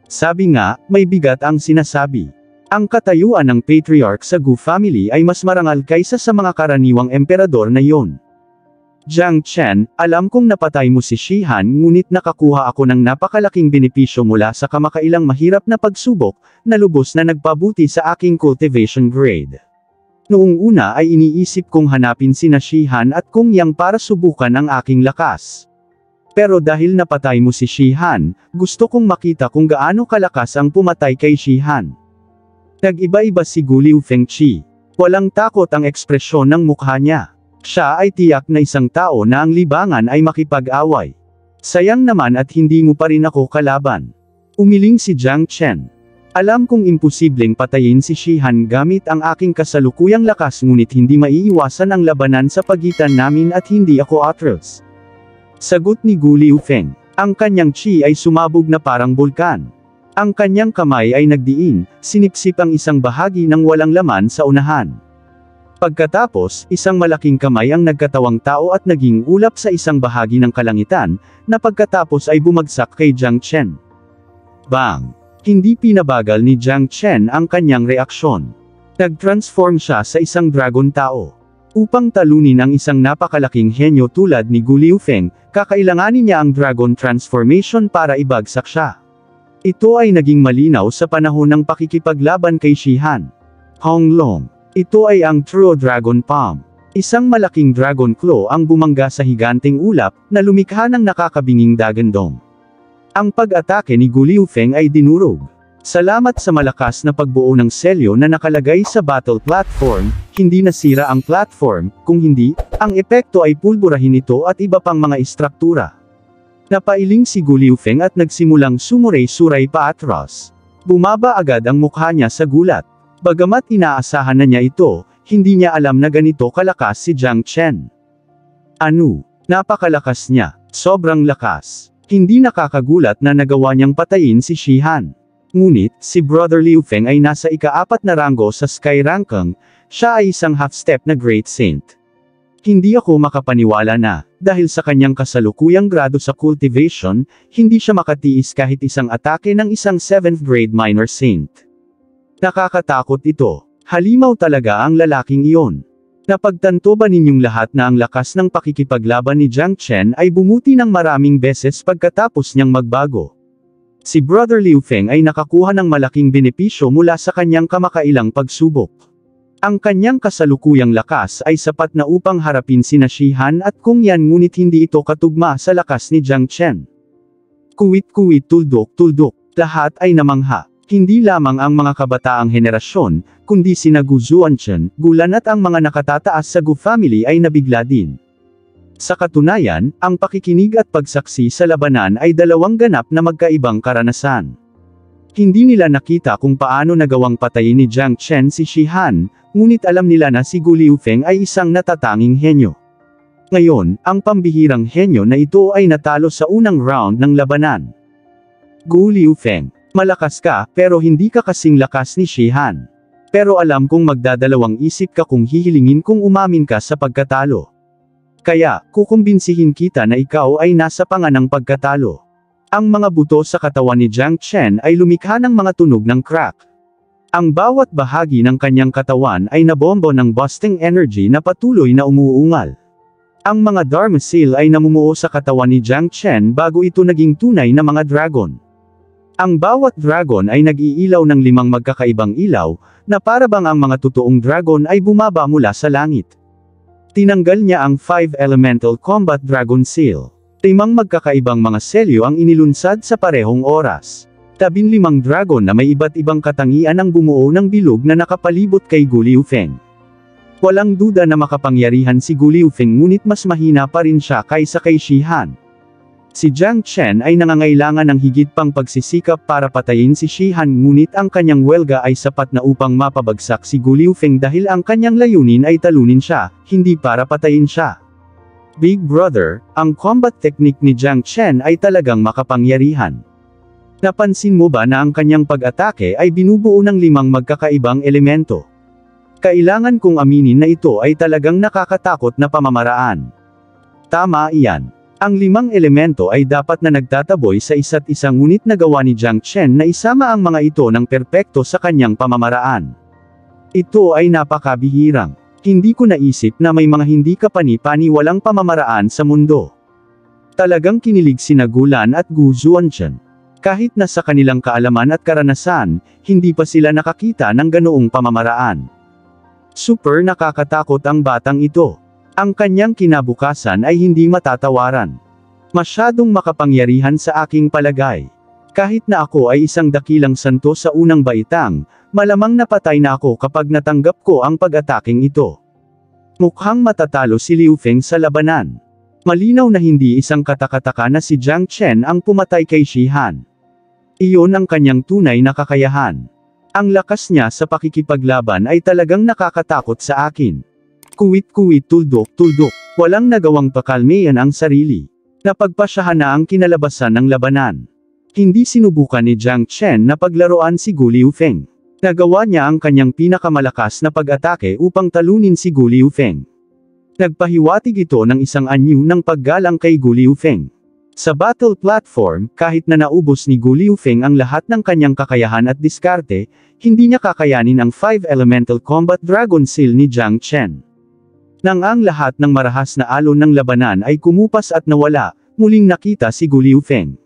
Speaker 1: Sabi nga, may bigat ang sinasabi. Ang katayuan ng patriarch sa Gu family ay mas marangal kaysa sa mga karaniwang emperador na iyon. Jiang Chen, alam kong napatay mo si Shihan ngunit nakakuha ako ng napakalaking benepisyo mula sa kamakailang mahirap na pagsubok, na lubos na nagpabuti sa aking cultivation grade. Noong una ay iniisip kong hanapin sina Shihan at Kung Yang para subukan ang aking lakas. Pero dahil napatay mo si Shihan, gusto kong makita kung gaano kalakas ang pumatay kay Shihan. Nag-iba-iba si Gu Liufeng Chi. Walang takot ang ekspresyon ng mukha niya. Siya ay tiyak na isang tao na ang libangan ay makipag-away. Sayang naman at hindi mo pa rin ako kalaban. Umiling si Jiang Chen. Alam kong imposibleng patayin si Shihan gamit ang aking kasalukuyang lakas ngunit hindi maiiwasan ang labanan sa pagitan namin at hindi ako atros. Sagot ni Gu Liufeng. Ang kanyang chi ay sumabog na parang bulkan. Ang kanyang kamay ay nagdiin, sinipsip ang isang bahagi ng walang laman sa unahan. Pagkatapos, isang malaking kamay ang nagkatawang tao at naging ulap sa isang bahagi ng kalangitan, na pagkatapos ay bumagsak kay Jiang Chen. Bang! Hindi pinabagal ni Jiang Chen ang kanyang reaksyon. Nag-transform siya sa isang dragon tao. Upang talunin ang isang napakalaking henyo tulad ni Gu Liufeng, kakailanganin niya ang dragon transformation para ibagsak siya. Ito ay naging malinaw sa panahon ng pakikipaglaban kay Shihan. Honglong. Ito ay ang True Dragon Palm. Isang malaking dragon claw ang bumangga sa higanting ulap, na lumikha ng nakakabinging dagandong. Ang pag-atake ni Gu Liufeng ay dinurog. Salamat sa malakas na pagbuo ng selyo na nakalagay sa battle platform, hindi nasira ang platform, kung hindi, ang epekto ay pulburahin ito at iba pang mga istruktura. Napailing si Gu Liufeng at nagsimulang sumuray-suray paatras. Bumaba agad ang mukha niya sa gulat. Bagamat inaasahan na niya ito, hindi niya alam na ganito kalakas si Jiang Chen. Ano? Napakalakas niya. Sobrang lakas. Hindi nakakagulat na nagawa niyang patayin si Shihan. Ngunit, si Brother Liufeng ay nasa ika-4 na ranggo sa Sky Ranking, siya ay isang half-step na Great Saint. Hindi ako makapaniwala na, dahil sa kanyang kasalukuyang grado sa cultivation, hindi siya makatiis kahit isang atake ng isang 7th grade minor saint. Nakakatakot ito. Halimaw talaga ang lalaking iyon. Napagtanto ba ninyong lahat na ang lakas ng pakikipaglaban ni Jiang Chen ay bumuti ng maraming beses pagkatapos niyang magbago? Si Brother Liufeng ay nakakuha ng malaking benepisyo mula sa kanyang kamakailang pagsubok. Ang kanyang kasalukuyang lakas ay sapat na upang harapin sina Shihan at Kung Yan, ngunit hindi ito katugma sa lakas ni Jiang Chen. Kuwit-kuwit, tuldok-tuldok, lahat ay namangha. Hindi lamang ang mga kabataang henerasyon, kundi sina Gu Zuanchen, Gulan at ang mga nakatataas sa Gu family ay nabigla din. Sa katunayan, ang pakikinig at pagsaksi sa labanan ay dalawang ganap na magkaibang karanasan. Hindi nila nakita kung paano nagawang patayin ni Jiang Chen si Shihan, ngunit alam nila na si Gu Liufeng ay isang natatanging henyo. Ngayon, ang pambihirang henyo na ito ay natalo sa unang round ng labanan. Gu Liufeng, malakas ka, pero hindi ka kasing lakas ni Shihan. Pero alam kong magdadalawang isip ka kung hihilingin kung umamin ka sa pagkatalo. Kaya, kukumbinsihin kita na ikaw ay nasa panganang pagkatalo. Ang mga buto sa katawan ni Jiang Chen ay lumikha ng mga tunog ng crack. Ang bawat bahagi ng kanyang katawan ay nabombo ng boosting energy na patuloy na umuungal. Ang mga Dharma Seal ay namumuo sa katawan ni Jiang Chen bago ito naging tunay na mga dragon. Ang bawat dragon ay nag-iilaw ng 5 magkakaibang ilaw, na parabang ang mga totoong dragon ay bumaba mula sa langit. Tinanggal niya ang 5 Elemental Combat Dragon Seal. 5 magkakaibang mga selyo ang inilunsad sa parehong oras. 15 dragon na may iba't ibang katangian ang bumuo ng bilog na nakapalibot kay Gu Liufeng. Walang duda na makapangyarihan si Gu Liufeng, ngunit mas mahina pa rin siya kaysa kay Shihan. Si Jiang Chen ay nangangailangan ng higit pang pagsisikap para patayin si Shihan, ngunit ang kanyang welga ay sapat na upang mapabagsak si Gu Liufeng dahil ang kanyang layunin ay talunin siya, hindi para patayin siya. Big Brother, ang combat technique ni Jiang Chen ay talagang makapangyarihan. Napansin mo ba na ang kanyang pag-atake ay binubuo ng 5 magkakaibang elemento? Kailangan kong aminin na ito ay talagang nakakatakot na pamamaraan. Tama iyan. Ang 5 elemento ay dapat na nagtataboy sa isa't isa, ngunit nagawa ni Jiang Chen na isama ang mga ito ng perpekto sa kanyang pamamaraan. Ito ay napakabihirang. Hindi ko naisip na may mga hindi kapani-paniwalang pamamaraan sa mundo. Talagang kinilig sina Gulan at Gu Zuanchen. Kahit na sa kanilang kaalaman at karanasan, hindi pa sila nakakita ng ganoong pamamaraan. Super nakakatakot ang batang ito. Ang kanyang kinabukasan ay hindi matatawaran. Masyadong makapangyarihan sa aking palagay. Kahit na ako ay isang dakilang santo sa unang baitang, malamang napatay na ako kapag natanggap ko ang pag-ataking ito. Mukhang matatalo si Liufeng sa labanan. Malinaw na hindi isang katakataka na si Jiang Chen ang pumatay kay Shihan. Iyon ang kanyang tunay na kakayahan. Ang lakas niya sa pakikipaglaban ay talagang nakakatakot sa akin. Kuwit-kuwit, tuldok-tuldok. Walang nagawang pakalmeyan ang sarili. Napagpasyahan na ang kinalabasan ng labanan. Hindi sinubukan ni Jiang Chen na paglaruan si Gu Liufeng. Nagawa niya ang kanyang pinakamalakas na pag-atake upang talunin si Gu Liufeng. Nagpahiwatig ito ng isang anyo ng paggalang kay Gu Liufeng. Sa battle platform, kahit na naubos ni Gu Liufeng ang lahat ng kanyang kakayahan at diskarte, hindi niya kakayanin ang 5 Elemental Combat Dragon Seal ni Jiang Chen. Nang ang lahat ng marahas na alon ng labanan ay kumupas at nawala, muling nakita si Gu Liufeng.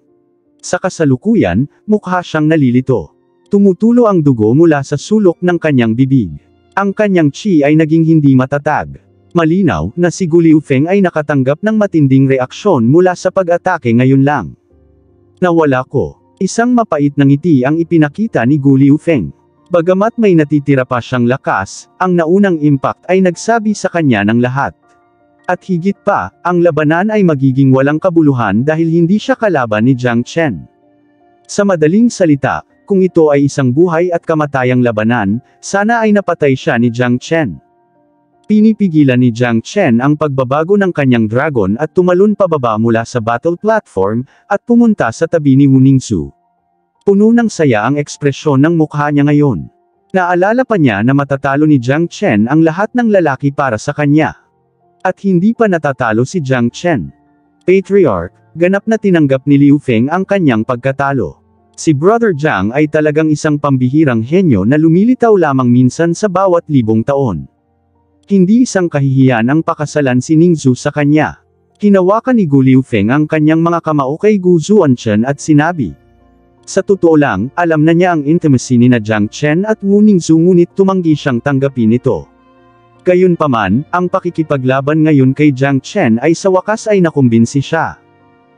Speaker 1: Sa kasalukuyan, mukha siyang nalilito. Tumutulo ang dugo mula sa sulok ng kanyang bibig. Ang kanyang chi ay naging hindi matatag. Malinaw na si Gu Liufeng ay nakatanggap ng matinding reaksyon mula sa pag-atake ngayon lang. Nawala ko. Isang mapait na ngiti ang ipinakita ni Gu Liufeng. Bagamat may natitira pa siyang lakas, ang naunang impact ay nagsabi sa kanya ng lahat. At higit pa, ang labanan ay magiging walang kabuluhan dahil hindi siya kalaban ni Jiang Chen. Sa madaling salita, kung ito ay isang buhay at kamatayang labanan, sana ay napatay siya ni Jiang Chen. Pinipigilan ni Jiang Chen ang pagbabago ng kanyang dragon at tumalon pababa mula sa battle platform, at pumunta sa tabi ni Wu Ningzu. Puno ng saya ang ekspresyon ng mukha niya ngayon. Naalala pa niya na matatalo ni Jiang Chen ang lahat ng lalaki para sa kanya. At hindi pa natatalo si Jiang Chen. Patriarch, ganap na tinanggap ni Liu Feng ang kanyang pagkatalo. Si Brother Jiang ay talagang isang pambihirang henyo na lumilitaw lamang minsan sa bawat 1,000 taon. Hindi isang kahihiyan ang pakasalan si Ningzu sa kanya. Hinawakan ni Gu Liufeng ang kanyang mga kamao kay Gu Zuanshan at sinabi. Sa totoo lang, alam na niya ang intimacy ni na Jiang Chen at Wu Ningzu ngunit tumanggi siyang tanggapin ito. Gayunpaman, ang pakikipaglaban ngayon kay Jiang Chen ay sa wakas ay nakumbinsi siya.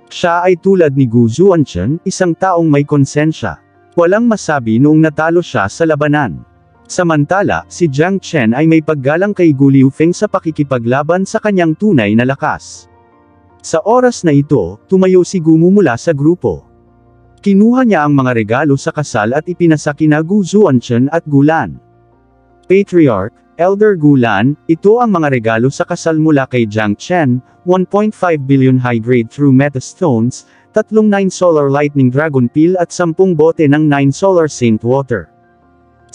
Speaker 1: Siya ay tulad ni Gu Zuanshan, isang taong may konsensya. Walang masabi noong natalo siya sa labanan. Samantala, si Jiang Chen ay may paggalang kay Gu Liufeng sa pakikipaglaban sa kanyang tunay na lakas. Sa oras na ito, tumayo si Gu mula sa grupo. Kinuha niya ang mga regalo sa kasal at ipinasa kina Gu Zuanshan at Gu Lan. Patriarch, Elder Gu Lan, ito ang mga regalo sa kasal mula kay Jiang Chen, 1.5 billion high-grade true meta stones, 3 9 solar lightning dragon peel at 10 bote ng 9 solar saint water.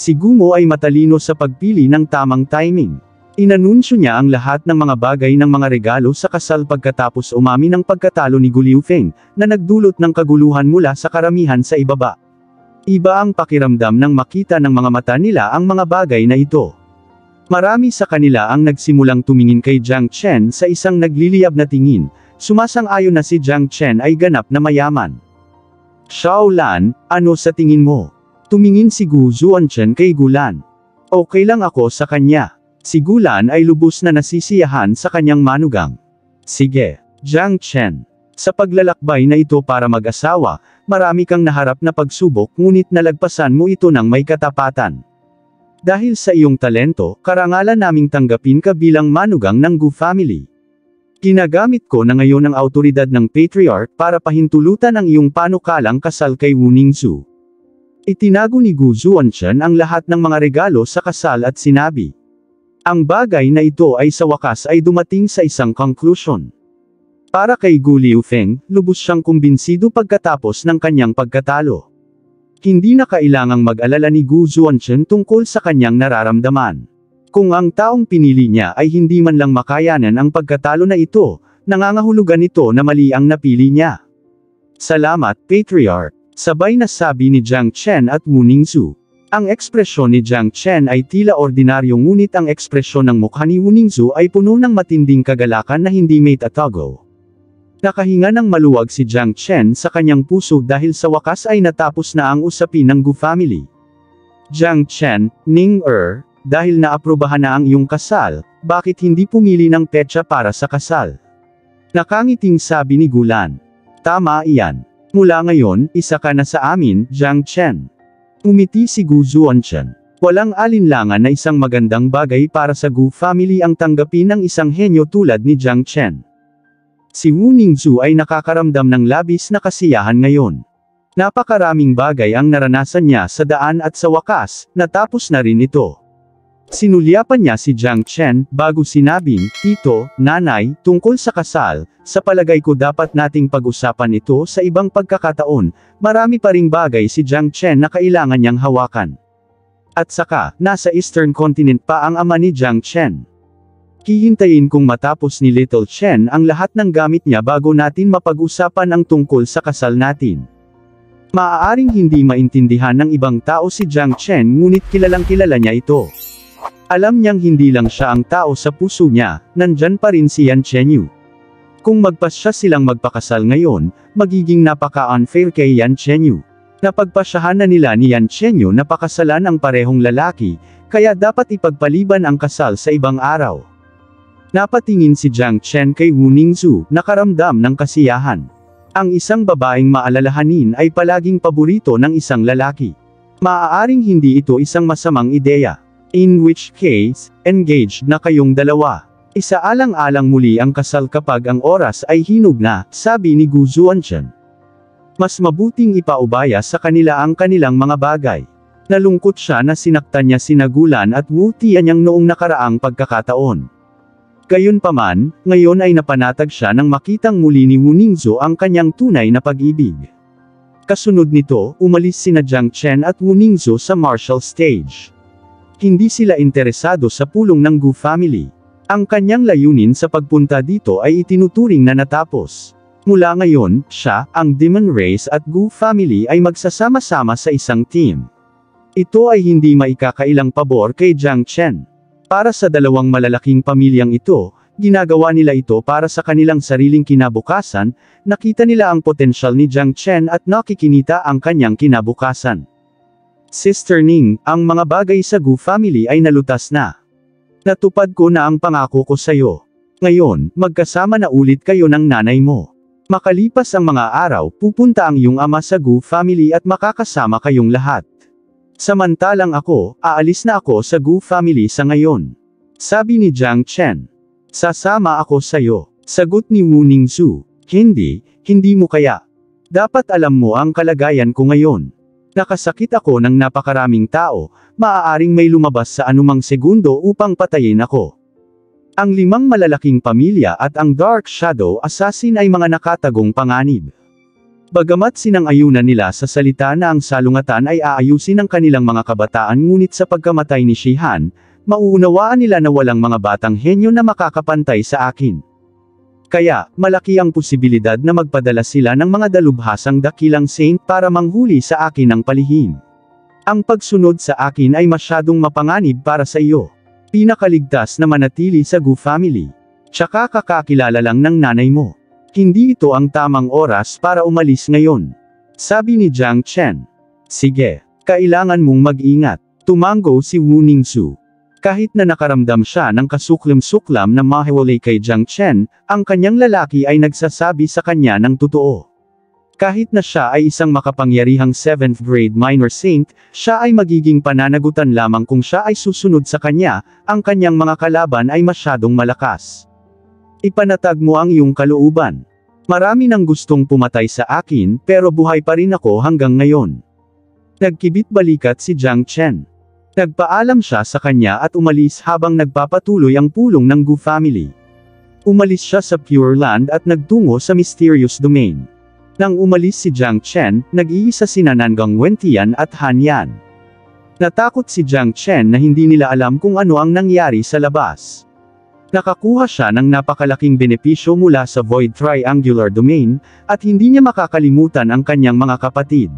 Speaker 1: Si Gu Mo ay matalino sa pagpili ng tamang timing. Inanunsyo niya ang lahat ng mga bagay ng mga regalo sa kasal pagkatapos umami ng pagkatalo ni Gu Liufeng, na nagdulot ng kaguluhan mula sa karamihan sa ibaba. Iba ang pakiramdam nang makita ng mga mata nila ang mga bagay na ito. Marami sa kanila ang nagsimulang tumingin kay Jiang Chen sa isang nagliliyab na tingin, sumasang-ayon na si Jiang Chen ay ganap na mayaman. Xiao Lan, ano sa tingin mo? Tumingin si Gu Zuanshan kay Gu Lan. Okay lang ako sa kanya. Si Gu Lan ay lubos na nasisiyahan sa kanyang manugang. Sige, Jiang Chen. Sa paglalakbay na ito para mag-asawa, marami kang naharap na pagsubok ngunit nalagpasan mo ito ng may katapatan. Dahil sa iyong talento, karangalan naming tanggapin ka bilang manugang ng Gu family. Ginagamit ko na ngayon ang autoridad ng Patriarch para pahintulutan ang iyong panukalang kasal kay Wu Ningzu. Itinago ni Gu Zuanshan ang lahat ng mga regalo sa kasal at sinabi. Ang bagay na ito ay sa wakas ay dumating sa isang conclusion. Para kay Gu Liufeng, lubos siyang kumbinsido pagkatapos ng kanyang pagkatalo. Hindi na kailangang mag-alala ni Gu Zuanshan tungkol sa kanyang nararamdaman. Kung ang taong pinili niya ay hindi man lang makayanan ang pagkatalo na ito, nangangahulugan ito na mali ang napili niya. Salamat, Patriarch, sabay na sabi ni Jiang Chen at Wu Ningzu. Ang ekspresyon ni Jiang Chen ay tila ordinaryo ngunit ang ekspresyon ng mukha ni Wu Ningzu ay puno ng matinding kagalakan na hindi may tatago. Nakahinga ng maluwag si Jiang Chen sa kanyang puso dahil sa wakas ay natapos na ang usapin ng Gu family. Jiang Chen, Ning-er, dahil naaprubahan na ang iyong kasal, bakit hindi pumili ng petsa para sa kasal? Nakangiting sabi ni Gu Lan. Tama iyan. Mula ngayon, isa ka na sa amin, Jiang Chen. Umiti si Gu Zuanshan. Walang alinlangan na isang magandang bagay para sa Gu family ang tanggapin ng isang henyo tulad ni Jiang Chen. Si Wu Ningzu ay nakakaramdam ng labis na kasiyahan ngayon. Napakaraming bagay ang naranasan niya sa daan at sa wakas, natapos na rin ito. Sinulyapan niya si Jiang Chen, bago sinabing, "Tito, nanay, tungkol sa kasal, sa palagay ko dapat nating pag-usapan ito sa ibang pagkakataon, marami pa ring bagay si Jiang Chen na kailangan niyang hawakan. At saka, nasa Eastern Continent pa ang ama ni Jiang Chen. Hihintayin kong matapos ni Little Chen ang lahat ng gamit niya bago natin mapag-usapan ang tungkol sa kasal natin." Maaaring hindi maintindihan ng ibang tao si Jiang Chen, ngunit kilalang kilala niya ito. Alam niyang hindi lang siya ang tao sa puso niya, nandyan pa rin si Yan Chenyu. Kung magpasya silang magpakasal ngayon, magiging napaka-unfair kay Yan Chenyu. Napagpasyahan na nila ni Yan Chenyu na pakasalan ang parehong lalaki, kaya dapat ipagpaliban ang kasal sa ibang araw. Napatingin si Jiang Chen kay Wu Ningzu, nakaramdam ng kasiyahan. Ang isang babaeng maalalahanin ay palaging paborito ng isang lalaki. Maaaring hindi ito isang masamang ideya. In which case, engaged na kayong dalawa. Isaalang-alang muli ang kasal kapag ang oras ay hinog na, sabi ni Gu Zuanchen. Mas mabuting ipaubaya sa kanila ang kanilang mga bagay. Nalungkot siya na sinaktan niya sina Gulan at Wu Tianyang noong nakaraang pagkakataon. Gayunpaman, ngayon ay napanatag siya nang makitang muli ni Wu Ningzu ang kanyang tunay na pag-ibig. Kasunod nito, umalis sina Jiang Chen at Wu Ningzu sa martial stage. Hindi sila interesado sa pulong ng Gu family. Ang kanyang layunin sa pagpunta dito ay itinuturing na natapos. Mula ngayon, siya, ang Demon Race at Gu family ay magsasama-sama sa isang team. Ito ay hindi maikakailang pabor kay Jiang Chen. Para sa dalawang malalaking pamilyang ito, ginagawa nila ito para sa kanilang sariling kinabukasan, nakita nila ang potensyal ni Jiang Chen at nakikinita ang kanyang kinabukasan. Sister Ning, ang mga bagay sa Gu family ay nalutas na. Natupad ko na ang pangako ko sa'yo. Ngayon, magkasama na ulit kayo ng nanay mo. Makalipas ang mga araw, pupunta ang iyong ama sa Gu family at makakasama kayong lahat. Samantalang ako, aalis na ako sa Gu family sa ngayon. Sabi ni Jiang Chen. Sasama ako sa'yo. Sagot ni Wu Ningzu. Hindi mo kaya. Dapat alam mo ang kalagayan ko ngayon. Nakasakit ako ng napakaraming tao, maaaring may lumabas sa anumang segundo upang patayin ako. Ang 5 malalaking pamilya at ang Dark Shadow Assassin ay mga nakatagong panganib. Bagamat sinang-ayunan nila sa salita na ang salungatan ay aayusin ang kanilang mga kabataan, ngunit sa pagkamatay ni Shihan, mauunawaan nila na walang mga batang henyo na makakapantay sa akin. Kaya, malaki ang posibilidad na magpadala sila ng mga dalubhasang dakilang saint para manghuli sa akin ng palihim. Ang pagsunod sa akin ay masyadong mapanganib para sa iyo. Pinakaligtas na manatili sa Gu family. Tsaka kakakilala lang ng nanay mo. Hindi ito ang tamang oras para umalis ngayon. Sabi ni Jiang Chen. Sige, kailangan mong mag-ingat. Tumango si Wu Ningzu. Kahit na nakaramdam siya ng kasuklam-suklam na mahiwalay kay Jiang Chen, ang kanyang lalaki ay nagsasabi sa kanya ng totoo. Kahit na siya ay isang makapangyarihang 7th grade minor saint, siya ay magiging pananagutan lamang kung siya ay susunod sa kanya, ang kanyang mga kalaban ay masyadong malakas. Ipanatag mo ang iyong kalooban. Marami nang gustong pumatay sa akin, pero buhay pa rin ako hanggang ngayon. Nagkibit balikat si Jiang Chen. Nagpaalam siya sa kanya at umalis habang nagpapatuloy ang pulong ng Gu family. Umalis siya sa Pure Land at nagtungo sa Mysterious Domain. Nang umalis si Jiang Chen, nag-iisa sina Nangang Wentian at Han Yan. Natakot si Jiang Chen na hindi nila alam kung ano ang nangyari sa labas. Nakakuha siya ng napakalaking benepisyo mula sa Void Triangular Domain, at hindi niya makakalimutan ang kanyang mga kapatid.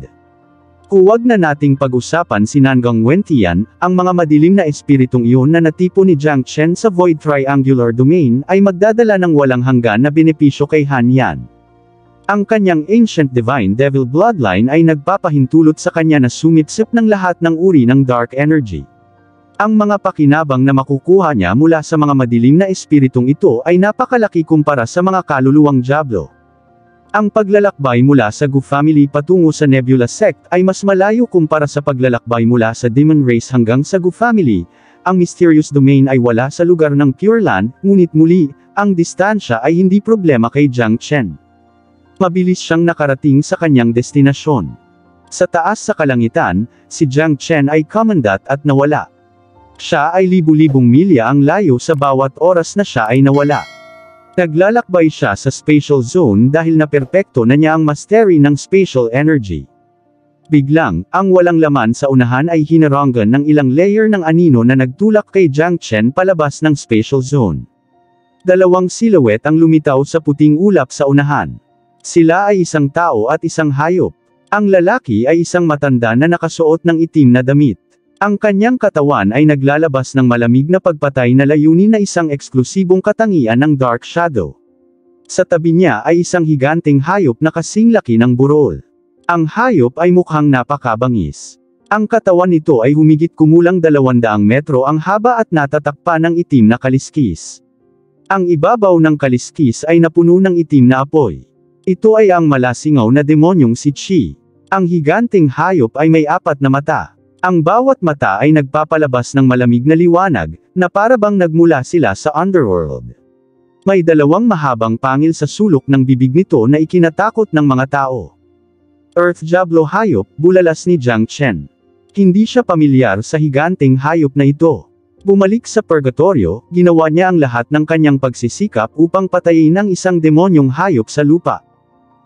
Speaker 1: Huwag na nating pag-usapan si Nangang Wentian, ang mga madilim na espiritong iyon na natipo ni Jiang Chen sa Void Triangular Domain ay magdadala ng walang hanggan na benepisyo kay Han Yan. Ang kanyang Ancient Divine Devil Bloodline ay nagpapahintulot sa kanya na sumipsip ng lahat ng uri ng Dark Energy. Ang mga pakinabang na makukuha niya mula sa mga madilim na espiritong ito ay napakalaki kumpara sa mga kaluluwang Diablo. Ang paglalakbay mula sa Gu family patungo sa Nebula Sect ay mas malayo kumpara sa paglalakbay mula sa Demon Race hanggang sa Gu family. Ang Mysterious Domain ay wala sa lugar ng Pure Land, ngunit muli, ang distansya ay hindi problema kay Jiang Chen. Mabilis siyang nakarating sa kanyang destinasyon. Sa taas sa kalangitan, si Jiang Chen ay kumandat at nawala. Siya ay libu-libong milya ang layo sa bawat oras na siya ay nawala. Naglalakbay siya sa spatial zone dahil naperpekto na niya ang mastery ng spatial energy. Biglang, ang walang laman sa unahan ay hinaranggan ng ilang layer ng anino na nagtulak kay Jiang Chen palabas ng spatial zone. Dalawang silhouette ang lumitaw sa puting ulap sa unahan. Sila ay isang tao at isang hayop. Ang lalaki ay isang matanda na nakasuot ng itim na damit. Ang kanyang katawan ay naglalabas ng malamig na pagpatay na layunin na isang eksklusibong katangian ng Dark Shadow. Sa tabi niya ay isang higanteng hayop na kasing laki ng burol. Ang hayop ay mukhang napakabangis. Ang katawan nito ay humigit kumulang 200 metro ang haba at natatakpan ng itim na kaliskis. Ang ibabaw ng kaliskis ay napuno ng itim na apoy. Ito ay ang malasingaw na demonyong si Chi. Ang higanteng hayop ay may 4 na mata. Ang bawat mata ay nagpapalabas ng malamig na liwanag, na para bang nagmula sila sa underworld. May 2 mahabang pangil sa sulok ng bibig nito na ikinatakot ng mga tao. Earth Diablo hayop, bulalas ni Jiang Chen. Hindi siya pamilyar sa higanteng hayop na ito. Bumalik sa purgatorio, ginawa niya ang lahat ng kanyang pagsisikap upang patayin ang isang demonyong hayop sa lupa.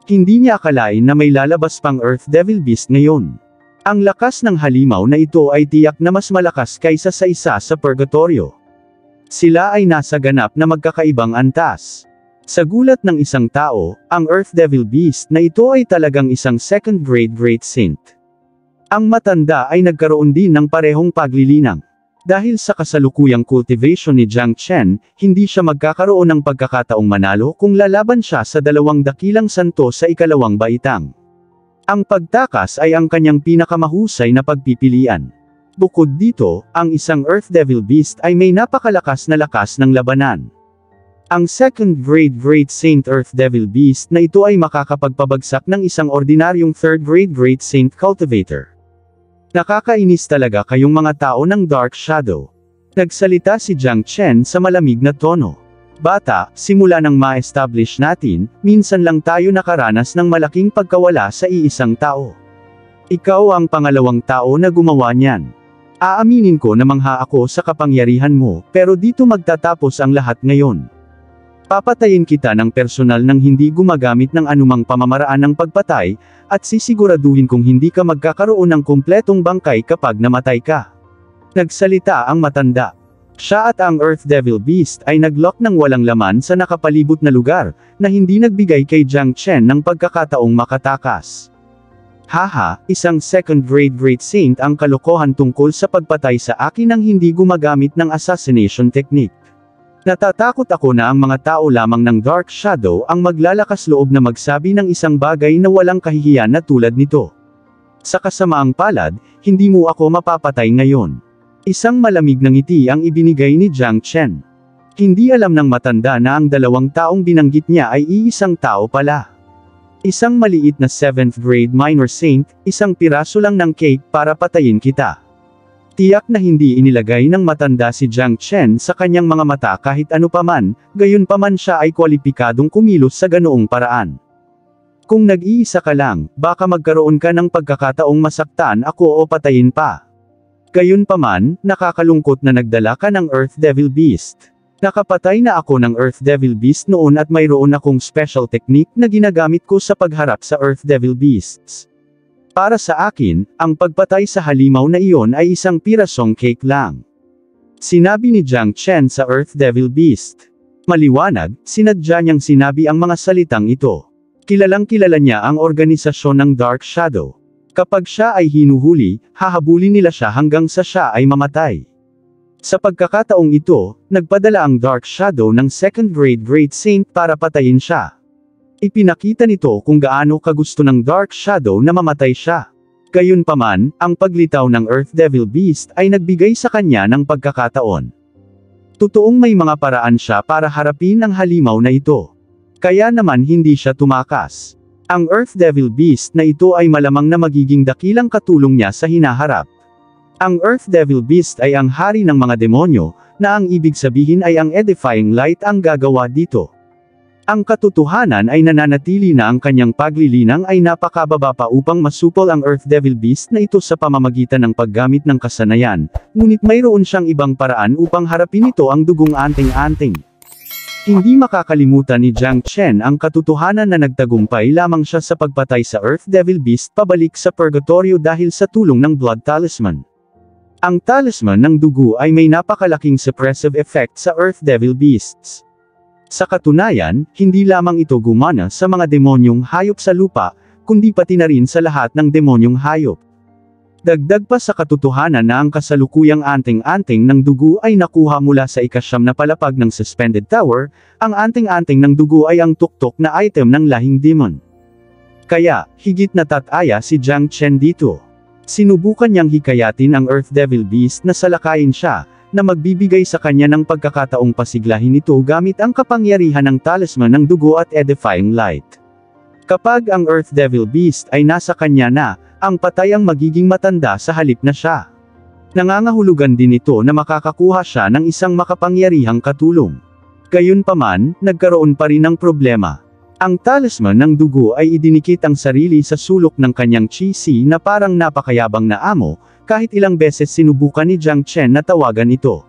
Speaker 1: Hindi niya akalain na may lalabas pang Earth Devil Beast ngayon. Ang lakas ng halimaw na ito ay tiyak na mas malakas kaysa sa isa sa purgatorio. Sila ay nasa ganap na magkakaibang antas. Sa gulat ng isang tao, ang Earth Devil Beast na ito ay talagang isang second-grade Great Saint. Ang matanda ay nagkaroon din ng parehong paglilinang. Dahil sa kasalukuyang cultivation ni Jiang Chen, hindi siya magkakaroon ng pagkakataong manalo kung lalaban siya sa 2 dakilang santo sa ikalawang baitang. Ang pagtakas ay ang kanyang pinakamahusay na pagpipilian. Bukod dito, ang isang Earth Devil Beast ay may napakalakas na lakas ng labanan. Ang second-grade Great Saint Earth Devil Beast na ito ay makakapagpabagsak ng isang ordinaryong third-grade Great Saint Cultivator. Nakakainis talaga kayong mga tao ng Dark Shadow. Nagsalita si Jiang Chen sa malamig na tono. Bata, simula nang ma-establish natin, minsan lang tayo nakaranas ng malaking pagkawala sa iisang tao. Ikaw ang pangalawang tao na gumawa niyan. Aaminin ko na mangha ako sa kapangyarihan mo, pero dito magtatapos ang lahat ngayon. Papatayin kita ng personal nang hindi gumagamit ng anumang pamamaraan ng pagpatay, at sisiguraduhin kong hindi ka magkakaroon ng kumpletong bangkay kapag namatay ka. Nagsalita ang matanda. Siya at ang Earth Devil Beast ay naglock ng walang laman sa nakapalibot na lugar, na hindi nagbigay kay Jiang Chen ng pagkakataong makatakas. Haha, isang second-grade Great Saint ang kalokohan tungkol sa pagpatay sa akin nang hindi gumagamit ng assassination technique. Natatakot ako na ang mga tao lamang ng Dark Shadow ang maglalakas loob na magsabi ng isang bagay na walang kahihiyan na tulad nito. Sa kasamaang palad, hindi mo ako mapapatay ngayon. Isang malamig na ngiti ang ibinigay ni Jiang Chen. Hindi alam ng matanda na ang 2 taong binanggit niya ay iisang tao pala. Isang maliit na 7th grade minor saint, isang piraso lang ng cake para patayin kita. Tiyak na hindi inilagay ng matanda si Jiang Chen sa kanyang mga mata kahit ano paman, gayon paman siya ay kwalipikadong kumilos sa ganoong paraan. Kung nag-iisa ka lang, baka magkaroon ka ng pagkakataong masaktan ako o patayin pa. Gayunpaman, nakakalungkot na nagdala ka ng Earth Devil Beast. Nakapatay na ako ng Earth Devil Beast noon at mayroon akong special technique na ginagamit ko sa pagharap sa Earth Devil Beasts. Para sa akin, ang pagpatay sa halimaw na iyon ay isang pirasong cake lang. Sinabi ni Jiang Chen sa Earth Devil Beast. Maliwanag, sinadya niyang sinabi ang mga salitang ito. Kilalang kilala niya ang organisasyon ng Dark Shadow. Kapag siya ay hinuhuli, hahabulin nila siya hanggang sa siya ay mamatay. Sa pagkakataong ito, nagpadala ang Dark Shadow ng second-grade Great Saint para patayin siya. Ipinakita nito kung gaano kagusto ng Dark Shadow na mamatay siya. Gayunpaman, ang paglitaw ng Earth Devil Beast ay nagbigay sa kanya ng pagkakataon. Totoong may mga paraan siya para harapin ang halimaw na ito. Kaya naman hindi siya tumakas. Ang Earth Devil Beast na ito ay malamang na magiging dakilang katulong niya sa hinaharap. Ang Earth Devil Beast ay ang hari ng mga demonyo, na ang ibig sabihin ay ang edifying light ang gagawa dito. Ang katotohanan ay nananatili na ang kanyang paglilinang ay napakababa pa upang masupol ang Earth Devil Beast na ito sa pamamagitan ng paggamit ng kasanayan, ngunit mayroon siyang ibang paraan upang harapin ito ang dugong anting-anting. Hindi makakalimutan ni Jiang Chen ang katotohanan na nagtagumpay lamang siya sa pagpatay sa Earth Devil Beast pabalik sa Purgatorio dahil sa tulong ng Blood Talisman. Ang talisman ng dugo ay may napakalaking suppressive effect sa Earth Devil Beasts. Sa katunayan, hindi lamang ito gumana sa mga demonyong hayop sa lupa, kundi pati na rin sa lahat ng demonyong hayop. Dagdag pa sa katotohanan na ang kasalukuyang anting-anting ng dugo ay nakuha mula sa ikasyam na palapag ng Suspended Tower, ang anting-anting ng dugo ay ang tuktok na item ng lahing demon. Kaya, higit na tataya si Jiang Chen dito. Sinubukan niyang hikayatin ang Earth Devil Beast na salakayin siya, na magbibigay sa kanya ng pagkakataong pasiglahin ito gamit ang kapangyarihan ng talisman ng dugo at edifying light. Kapag ang Earth Devil Beast ay nasa kanya na, ang patay ang magiging matanda sa halip na siya. Nangangahulugan din ito na makakakuha siya ng isang makapangyarihang katulong. Gayunpaman, nagkaroon pa rin ng problema. Ang talisman ng dugo ay idinikit ang sarili sa sulok ng kanyang chi-si na parang napakayabang na amo, kahit ilang beses sinubukan ni Jiang Chen na tawagan ito.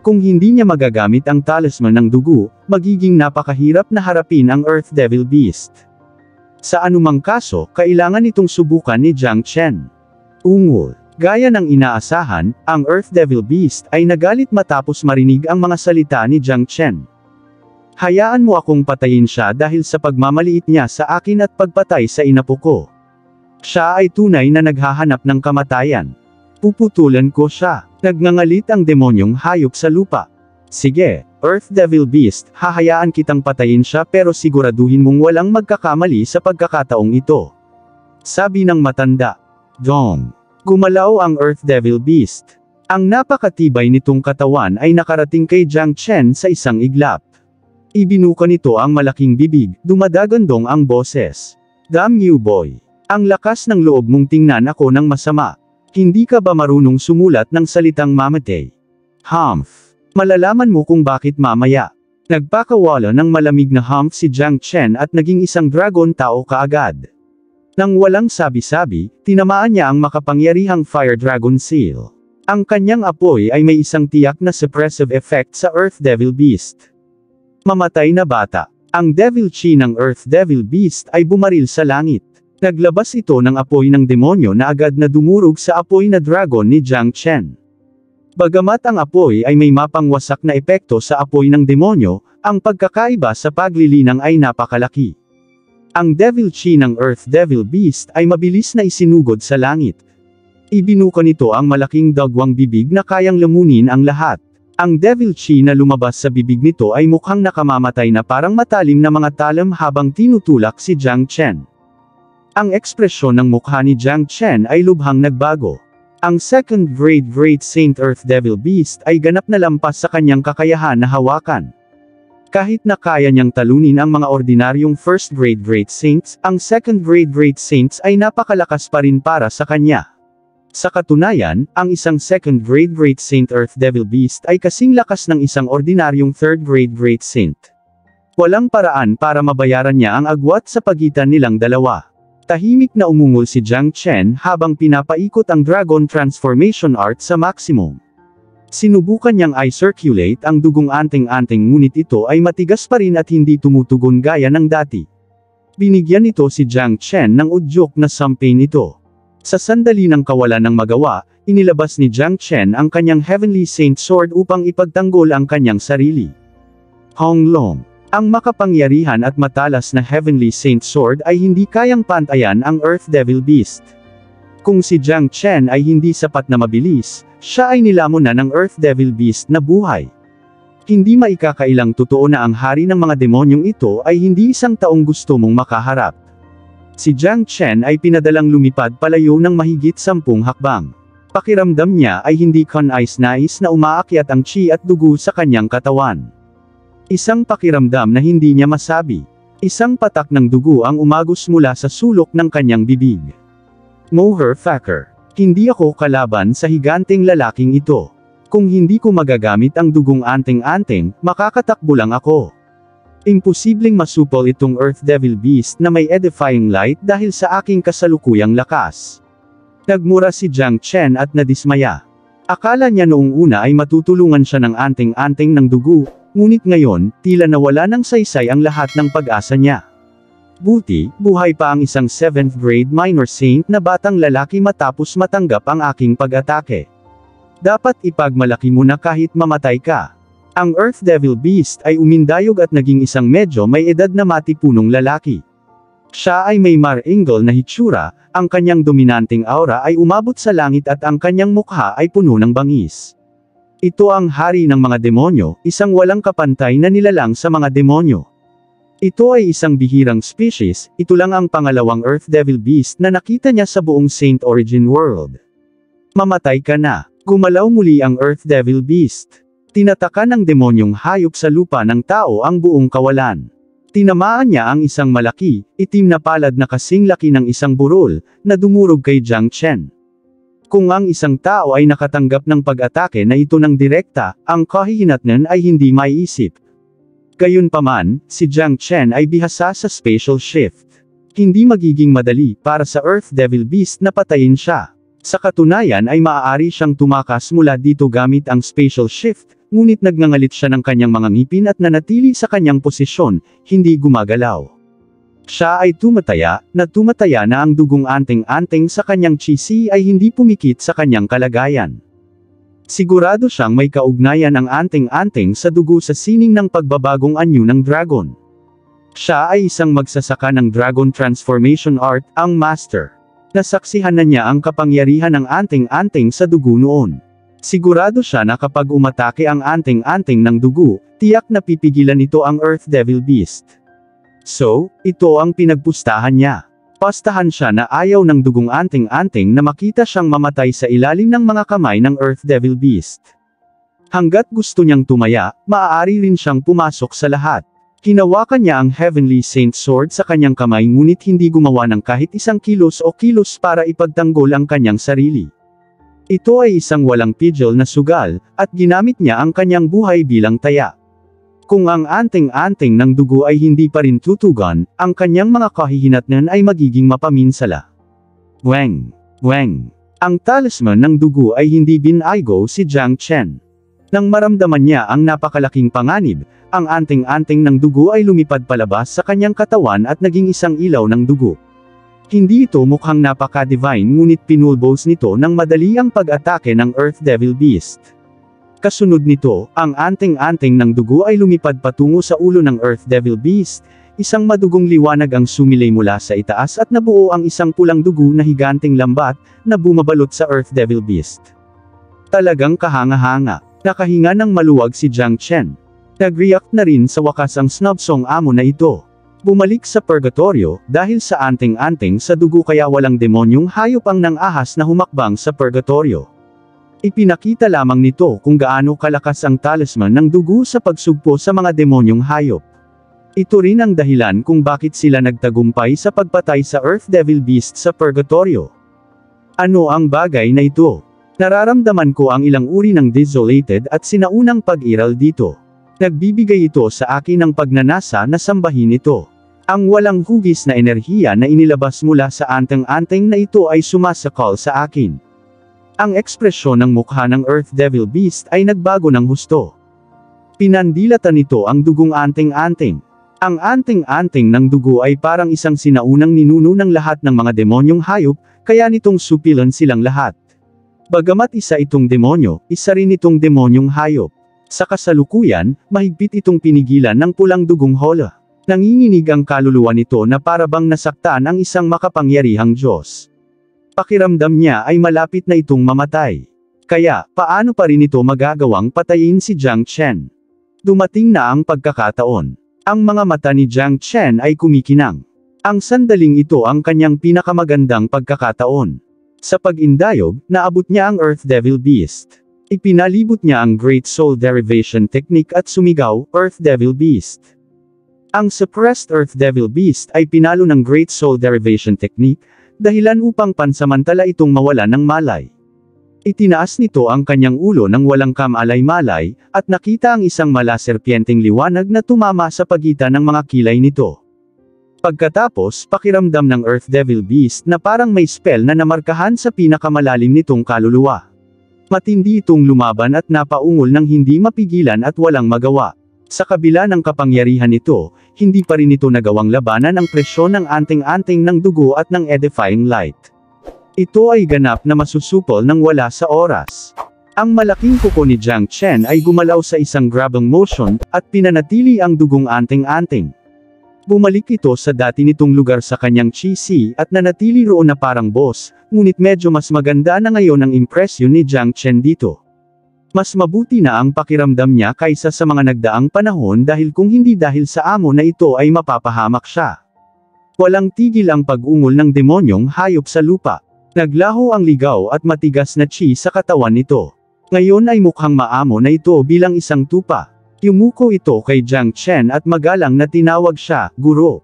Speaker 1: Kung hindi niya magagamit ang talisman ng dugo, magiging napakahirap na harapin ang Earth Devil Beast. Sa anumang kaso, kailangan itong subukan ni Jiang Chen. Ungol. Gaya ng inaasahan, ang Earth Devil Beast ay nagalit matapos marinig ang mga salita ni Jiang Chen. Hayaan mo akong patayin siya dahil sa pagmamaliit niya sa akin at pagpatay sa inapo ko. Siya ay tunay na naghahanap ng kamatayan. Puputulan ko siya. Nagngangalit ang demonyong hayop sa lupa. Sige, Earth Devil Beast, hahayaan kitang patayin siya pero siguraduhin mong walang magkakamali sa pagkakataong ito. Sabi ng matanda. Dong. Gumalaw ang Earth Devil Beast. Ang napakatibay nitong katawan ay nakarating kay Jiang Chen sa isang iglap. Ibinuka nito ang malaking bibig, dumadagandong ang boses. Damn you boy. Ang lakas ng loob mong tingnan ako ng masama. Hindi ka ba marunong sumulat ng salitang mamatay? Humph. Malalaman mo kung bakit mamaya. Nagpakawala ng malamig na humph si Jiang Chen at naging isang dragon tao kaagad. Nang walang sabi-sabi, tinamaan niya ang makapangyarihang Fire Dragon Seal. Ang kanyang apoy ay may isang tiyak na suppressive effect sa Earth Devil Beast. Mamatay na bata. Ang Devil Chi ng Earth Devil Beast ay bumaril sa langit. Naglabas ito ng apoy ng demonyo na agad na dumurog sa apoy na dragon ni Jiang Chen. Bagamat ang apoy ay may mapangwasak na epekto sa apoy ng demonyo, ang pagkakaiba sa paglilinang ay napakalaki. Ang Devil Chi ng Earth Devil Beast ay mabilis na isinugod sa langit. Ibinuka nito ang malaking dagwang bibig na kayang lamunin ang lahat. Ang Devil Chi na lumabas sa bibig nito ay mukhang nakamamatay na parang matalim na mga talam habang tinutulak si Jiang Chen. Ang ekspresyon ng mukha ni Jiang Chen ay lubhang nagbago. Ang Second Grade Great Saint Earth Devil Beast ay ganap na lampas sa kanyang kakayahan na hawakan. Kahit na kaya niyang talunin ang mga ordinaryong First Grade Great Saints, ang Second Grade Great Saints ay napakalakas pa rin para sa kanya. Sa katunayan, ang isang Second Grade Great Saint Earth Devil Beast ay kasing lakas ng isang ordinaryong Third Grade Great Saint. Walang paraan para mabayaran niya ang agwat sa pagitan nilang dalawa. Tahimik na umungol si Jiang Chen habang pinapaikot ang Dragon Transformation Art sa maximum. Sinubukan niyang i-circulate ang dugong anting-anting ngunit ito ay matigas pa rin at hindi tumutugon gaya ng dati. Binigyan ito si Jiang Chen ng udyok na sampay nito. Sa sandali ng kawalan ng magawa, inilabas ni Jiang Chen ang kanyang Heavenly Saint Sword upang ipagtanggol ang kanyang sarili. Hong Long. Ang makapangyarihan at matalas na Heavenly Saint Sword ay hindi kayang pantayan ang Earth Devil Beast. Kung si Jiang Chen ay hindi sapat na mabilis, siya ay nilamon na ng Earth Devil Beast na buhay. Hindi maikakailang totoo na ang hari ng mga demonyong ito ay hindi isang taong gusto mong makaharap. Si Jiang Chen ay pinadalang lumipad palayo ng mahigit 10 hakbang. Pakiramdam niya ay hindi kanais-nais na umaakyat ang chi at dugo sa kanyang katawan. Isang pakiramdam na hindi niya masabi. Isang patak ng dugo ang umagos mula sa sulok ng kanyang bibig. Moher Fucker. Hindi ako kalaban sa higanteng lalaking ito. Kung hindi ko magagamit ang dugong anting-anting, makakatakbo lang ako. Imposibleng masupol itong Earth Devil Beast na may edifying light dahil sa aking kasalukuyang lakas. Nagmura si Jiang Chen at nadismaya. Akala niya noong una ay matutulungan siya ng anting-anting ng dugo, ngunit ngayon, tila nawala ng saysay ang lahat ng pag-asa niya. Buti, buhay pa ang isang 7th grade minor saint na batang lalaki matapos matanggap ang aking pag-atake. Dapat ipagmalaki mo na kahit mamatay ka. Ang Earth Devil Beast ay umindayog at naging isang medyo may edad na matipunong lalaki. Siya ay may maringal na hitsura, ang kanyang dominanteng aura ay umabot sa langit at ang kanyang mukha ay puno ng bangis. Ito ang hari ng mga demonyo, isang walang kapantay na nilalang sa mga demonyo. Ito ay isang bihirang species, ito lang ang pangalawang Earth Devil Beast na nakita niya sa buong Saint Origin World. Mamatay ka na. Gumalaw muli ang Earth Devil Beast. Tinataka ng demonyong hayop sa lupa ng tao ang buong kawalan. Tinamaan niya ang isang malaki, itim na palad na kasing laki ng isang burol, na dumurog kay Jiang Chen. Kung ang isang tao ay nakatanggap ng pag-atake na ito ng direkta, ang kahihinatnan ay hindi maiisip. Gayunpaman, si Jiang Chen ay bihasa sa spatial shift. Hindi magiging madali para sa Earth Devil Beast na patayin siya. Sa katunayan ay maaari siyang tumakas mula dito gamit ang spatial shift, ngunit nagngangalit siya ng kanyang mga ngipin at nanatili sa kanyang posisyon, hindi gumagalaw. Siya ay tumataya na ang dugong anting-anting sa kanyang chisi ay hindi pumikit sa kanyang kalagayan. Sigurado siyang may kaugnayan ang anting-anting sa dugo sa sining ng pagbabagong anyo ng dragon. Siya ay isang magsasaka ng dragon transformation art, ang master. Nasaksihan na niya ang kapangyarihan ng anting-anting sa dugo noon. Sigurado siya na kapag umatake ang anting-anting ng dugo, tiyak na pipigilan ito ang Earth Devil Beast. So, ito ang pinagpustahan niya. Pastahan siya na ayaw ng dugong anting-anting na makita siyang mamatay sa ilalim ng mga kamay ng Earth Devil Beast. Hanggat gusto niyang tumaya, maaari rin siyang pumasok sa lahat. Hinawakan niya ang Heavenly Saint Sword sa kanyang kamay ngunit hindi gumawa ng kahit isang kilos o kilos para ipagtanggol ang kanyang sarili. Ito ay isang walang pigil na sugal, at ginamit niya ang kanyang buhay bilang taya. Kung ang anting-anting ng dugo ay hindi pa rin tutugan, ang kanyang mga kahihinatnan ay magiging mapaminsala. Weng! Weng! Ang talisman ng dugo ay hindi binaygo si Jiang Chen. Nang maramdaman niya ang napakalaking panganib, ang anting-anting ng dugo ay lumipad palabas sa kanyang katawan at naging isang ilaw ng dugo. Hindi ito mukhang napaka-divine ngunit pinulbos nito ng madali ang pag-atake ng Earth Devil Beast. Kasunod nito, ang anting-anting ng dugo ay lumipad patungo sa ulo ng Earth Devil Beast, isang madugong liwanag ang sumilay mula sa itaas at nabuo ang isang pulang dugo na higanting lambat, na bumabalot sa Earth Devil Beast. Talagang kahanga-hanga. Nakahinga ng maluwag si Jiang Chen. Nag-react na rin sa wakas ang snubsong amo na ito. Bumalik sa purgatorio, dahil sa anting-anting sa dugo kaya walang demonyong hayop ang nang-ahas na humakbang sa purgatorio. Ipinakita lamang nito kung gaano kalakas ang talisman ng dugo sa pagsugpo sa mga demonyong hayop. Ito rin ang dahilan kung bakit sila nagtagumpay sa pagpatay sa Earth Devil Beast sa purgatorio. Ano ang bagay na ito? Nararamdaman ko ang ilang uri ng desolated at sinaunang pag-iral dito. Nagbibigay ito sa akin ng pagnanasa na sambahin ito. Ang walang hugis na enerhiya na inilabas mula sa anting-anting na ito ay sumasakal sa akin. Ang ekspresyon ng mukha ng Earth Devil Beast ay nagbago ng husto. Pinandilatan nito ang dugong anting-anting. Ang anting-anting ng dugo ay parang isang sinaunang ninuno ng lahat ng mga demonyong hayop, kaya nitong supilan silang lahat. Bagamat isa itong demonyo, isa rin itong demonyong hayop. Sa kasalukuyan, mahigpit itong pinigilan ng pulang dugong hola. Nanginginig ang kaluluwa nito na parabang nasaktan ang isang makapangyarihang Diyos. Pakiramdam niya ay malapit na itong mamatay. Kaya, paano pa rin ito magagawang patayin si Jiang Chen? Dumating na ang pagkakataon. Ang mga mata ni Jiang Chen ay kumikinang. Ang sandaling ito ang kanyang pinakamagandang pagkakataon. Sa pag-indayog, naabot niya ang Earth Devil Beast. Ipinalibot niya ang Great Soul Derivation Technique at sumigaw, Earth Devil Beast. Ang suppressed Earth Devil Beast ay pinalo ng Great Soul Derivation Technique, dahilan upang pansamantala itong mawala ng malay. Itinaas nito ang kanyang ulo ng walang kamalay-malay, at nakita ang isang malaserpienteng liwanag na tumama sa pagitan ng mga kilay nito. Pagkatapos, pakiramdam ng Earth Devil Beast na parang may spell na namarkahan sa pinakamalalim nitong kaluluwa. Matindi itong lumaban at napaungol ng hindi mapigilan at walang magawa. Sa kabila ng kapangyarihan nito, hindi pa rin ito nagawang labanan ang presyon ng anting-anting ng dugo at ng edifying light. Ito ay ganap na masusupol nang wala sa oras. Ang malaking kuko ni Jiang Chen ay gumalaw sa isang grabang motion, at pinanatili ang dugong anting-anting. Bumalik ito sa dati nitong lugar sa kanyang chi-si at nanatili roon na parang boss, ngunit medyo mas maganda na ngayon ang impresyon ni Jiang Chen dito. Mas mabuti na ang pakiramdam niya kaysa sa mga nagdaang panahon dahil kung hindi dahil sa amo na ito ay mapapahamak siya. Walang tigil ang pag-ungol ng demonyong hayop sa lupa. Naglaho ang ligaw at matigas na chi sa katawan nito. Ngayon ay mukhang maamo na ito bilang isang tupa. Yumuko ito kay Jiang Chen at magalang na tinawag siya, Guro.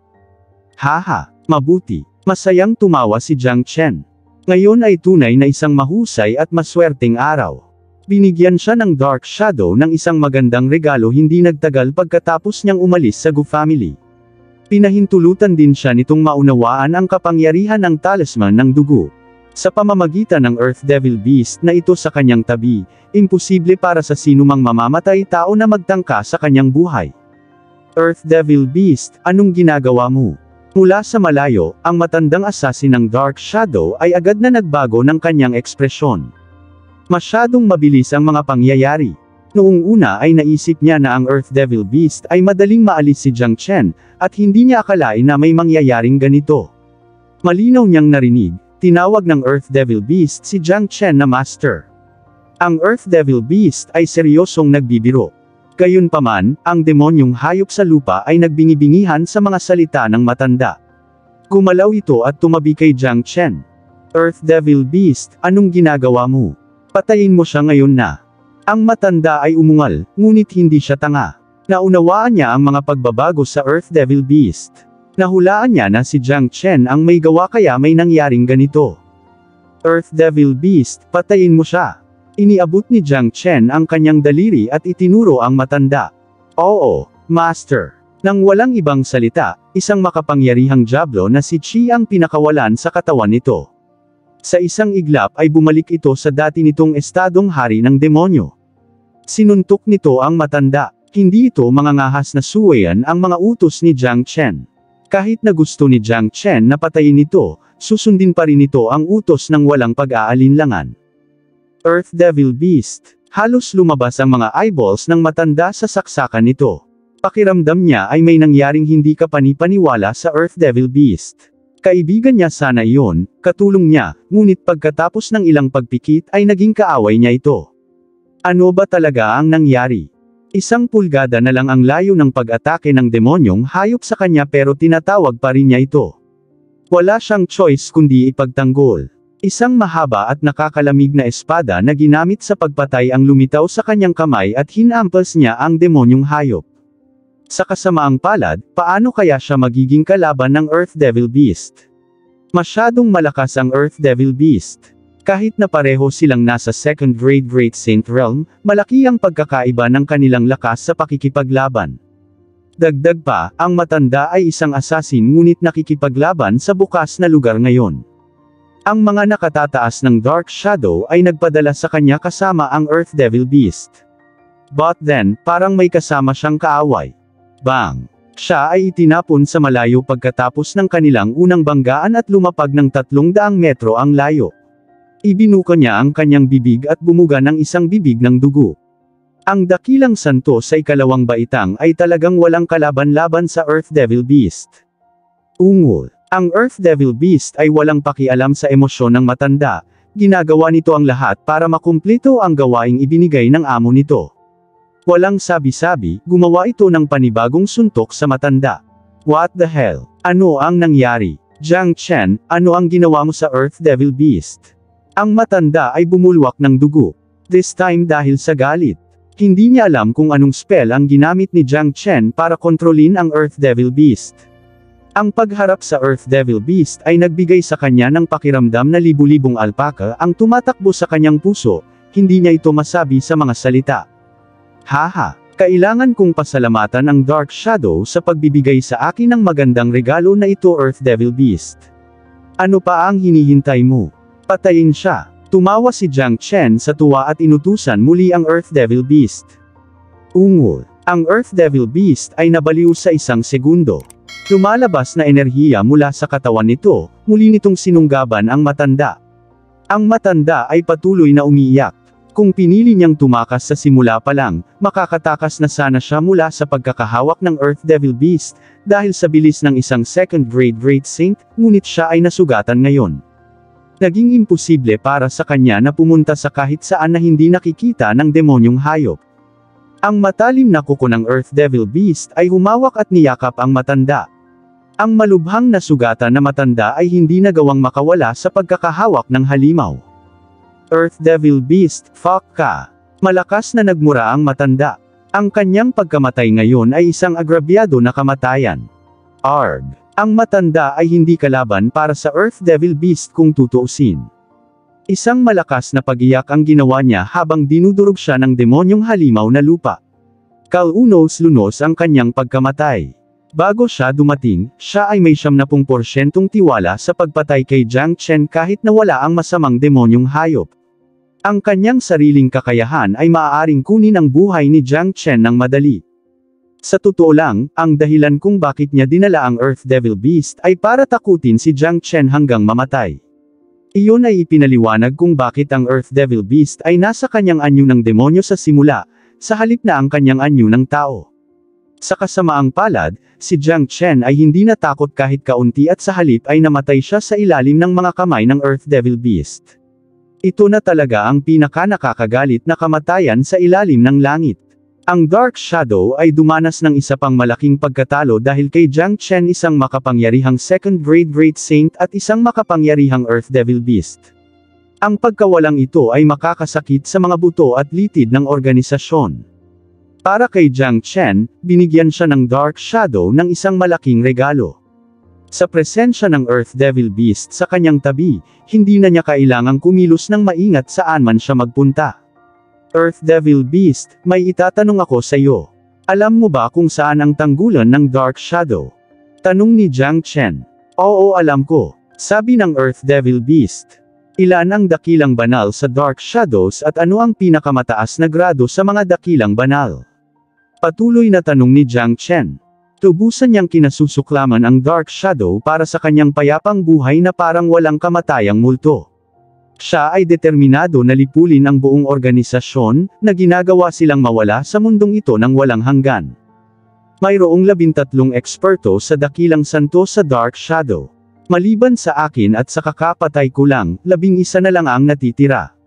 Speaker 1: Haha, mabuti. Masayang tumawa si Jiang Chen. Ngayon ay tunay na isang mahusay at maswerteng araw. Binigyan siya ng Dark Shadow ng isang magandang regalo hindi nagtagal pagkatapos niyang umalis sa Gu family. Pinahintulutan din siya nitong maunawaan ang kapangyarihan ng talisman ng dugo. Sa pamamagitan ng Earth Devil Beast na ito sa kanyang tabi, imposible para sa sinumang mamamatay tao na magtangka sa kanyang buhay. Earth Devil Beast, anong ginagawa mo? Mula sa malayo, ang matandang assassin ng Dark Shadow ay agad na nagbago ng kanyang ekspresyon. Masyadong mabilis ang mga pangyayari. Noong una ay naisip niya na ang Earth Devil Beast ay madaling maalis si Jiang Chen, at hindi niya akalain na may mangyayaring ganito. Malinaw niyang narinig. Tinawag ng Earth Devil Beast si Jiang Chen na Master. Ang Earth Devil Beast ay seryosong nagbibiro. Gayunpaman, ang demonyong hayop sa lupa ay nagbingi-bingihan sa mga salita ng matanda. Gumalaw ito at tumabi kay Jiang Chen. Earth Devil Beast, anong ginagawa mo? Patayin mo siya ngayon na. Ang matanda ay umungal, ngunit hindi siya tanga. Naunawaan niya ang mga pagbabago sa Earth Devil Beast. Nahulaan niya na si Jiang Chen ang may gawa kaya may nangyaring ganito. Earth Devil Beast, patayin mo siya. Iniabot ni Jiang Chen ang kanyang daliri at itinuro ang matanda. Oo, Master. Nang walang ibang salita, isang makapangyarihang diablo na si Chi ang pinakawalan sa katawan nito. Sa isang iglap ay bumalik ito sa dati nitong estadong hari ng demonyo. Sinuntok nito ang matanda. Hindi ito mangangahas na suwayan ang mga utos ni Jiang Chen. Kahit na gusto ni Jiang Chen na patayin ito, susundin pa rin ito ang utos ng walang pag-aalinlangan. Earth Devil Beast. Halos lumabas ang mga eyeballs ng matanda sa saksakan nito. Pakiramdam niya ay may nangyaring hindi kapani-paniwala sa Earth Devil Beast. Kaibigan niya sana iyon, katulong niya, ngunit pagkatapos ng ilang pagpikit ay naging kaaway niya ito. Ano ba talaga ang nangyari? Isang pulgada na lang ang layo ng pag-atake ng demonyong hayop sa kanya pero tinatawag pa rin niya ito. Wala siyang choice kundi ipagtanggol. Isang mahaba at nakakalamig na espada na ginamit sa pagpatay ang lumitaw sa kanyang kamay at hinampers niya ang demonyong hayop. Sa kasamaang palad, paano kaya siya magiging kalaban ng Earth Devil Beast? Masyadong malakas ang Earth Devil Beast. Kahit na pareho silang nasa second grade Great Saint Realm, malaki ang pagkakaiba ng kanilang lakas sa pakikipaglaban. Dagdag pa, ang matanda ay isang assassin ngunit nakikipaglaban sa bukas na lugar ngayon. Ang mga nakatataas ng Dark Shadow ay nagpadala sa kanya kasama ang Earth Devil Beast. But then, parang may kasama siyang kaaway. Bang! Siya ay itinapon sa malayo pagkatapos ng kanilang unang banggaan at lumapag ng 300 metro ang layo. Ibinuka niya ang kanyang bibig at bumuga ng isang bibig ng dugo. Ang dakilang santo sa ikalawang baitang ay talagang walang kalaban-laban sa Earth Devil Beast. Ungol. Ang Earth Devil Beast ay walang pakialam sa emosyon ng matanda, ginagawa nito ang lahat para makumpleto ang gawaing ibinigay ng amo nito. Walang sabi-sabi, gumawa ito ng panibagong suntok sa matanda. What the hell? Ano ang nangyari? Jiang Chen, ano ang ginawa mo sa Earth Devil Beast? Ang matanda ay bumulwak ng dugo. This time dahil sa galit. Hindi niya alam kung anong spell ang ginamit ni Jiang Chen para kontrolin ang Earth Devil Beast. Ang pagharap sa Earth Devil Beast ay nagbigay sa kanya ng pakiramdam na libu-libong alpaka ang tumatakbo sa kanyang puso, hindi niya ito masabi sa mga salita. Haha, kailangan kong pasalamatan ang Dark Shadow sa pagbibigay sa akin ng magandang regalo na ito, Earth Devil Beast. Ano pa ang hinihintay mo? Patayin siya. Tumawa si Jiang Chen sa tuwa at inutusan muli ang Earth Devil Beast. Ungol. Ang Earth Devil Beast ay nabaliw sa isang segundo. Lumalabas na enerhiya mula sa katawan nito, muli nitong sinunggaban ang matanda. Ang matanda ay patuloy na umiiyak. Kung pinili niyang tumakas sa simula pa lang, makakatakas na sana siya mula sa pagkakahawak ng Earth Devil Beast, dahil sa bilis ng isang second-grade Great Saint, ngunit siya ay nasugatan ngayon. Naging imposible para sa kanya na pumunta sa kahit saan na hindi nakikita ng demonyong hayop. Ang matalim na kuko ng Earth Devil Beast ay humawak at niyakap ang matanda. Ang malubhang na sugatan na matanda ay hindi nagawang makawala sa pagkakahawak ng halimaw. Earth Devil Beast, fuck ka. Malakas na nagmura ang matanda. Ang kanyang pagkamatay ngayon ay isang agrabyado na kamatayan. Arg. Ang matanda ay hindi kalaban para sa Earth Devil Beast kung tutuusin. Isang malakas na pag-iyak ang ginawa niya habang dinudurog siya ng demonyong halimaw na lupa. Kalunos-lunos ang kanyang pagkamatay. Bago siya dumating, siya ay may 70% tiwala sa pagpatay kay Jiang Chen kahit na wala ang masamang demonyong hayop. Ang kanyang sariling kakayahan ay maaaring kunin ang buhay ni Jiang Chen ng madali. Sa totoo lang, ang dahilan kung bakit niya dinala ang Earth Devil Beast ay para takutin si Jiang Chen hanggang mamatay. Iyon ay ipinaliwanag kung bakit ang Earth Devil Beast ay nasa kanyang anyo ng demonyo sa simula, sa halip na ang kanyang anyo ng tao. Sa kasamaang palad, si Jiang Chen ay hindi natakot kahit kaunti at sa halip ay namatay siya sa ilalim ng mga kamay ng Earth Devil Beast. Ito na talaga ang pinaka-nakakagalit na kamatayan sa ilalim ng langit. Ang Dark Shadow ay dumanas ng isa pang malaking pagkatalo dahil kay Jiang Chen, isang makapangyarihang second-grade Great Saint at isang makapangyarihang Earth Devil Beast. Ang pagkawalang ito ay makakasakit sa mga buto at litid ng organisasyon. Para kay Jiang Chen, binigyan siya ng Dark Shadow ng isang malaking regalo. Sa presensya ng Earth Devil Beast sa kanyang tabi, hindi na niya kailangang kumilos ng maingat saan man siya magpunta. Earth Devil Beast, may itatanong ako sa iyo. Alam mo ba kung saan ang tanggulan ng Dark Shadow? Tanong ni Jiang Chen. Oo, alam ko. Sabi ng Earth Devil Beast. Ilan ang dakilang banal sa Dark Shadows at ano ang pinakamataas na grado sa mga dakilang banal? Patuloy na tanong ni Jiang Chen. Tubusan niyang kinasusuklaman ang Dark Shadow para sa kanyang payapang buhay na parang walang kamatayang multo. Siya ay determinado na lipulin ang buong organisasyon, na ginagawa silang mawala sa mundong ito ng walang hanggan. Mayroong 13 eksperto sa dakilang santo sa Dark Shadow. Maliban sa akin at sa kakapatay ko lang, 11 na lang ang natitira.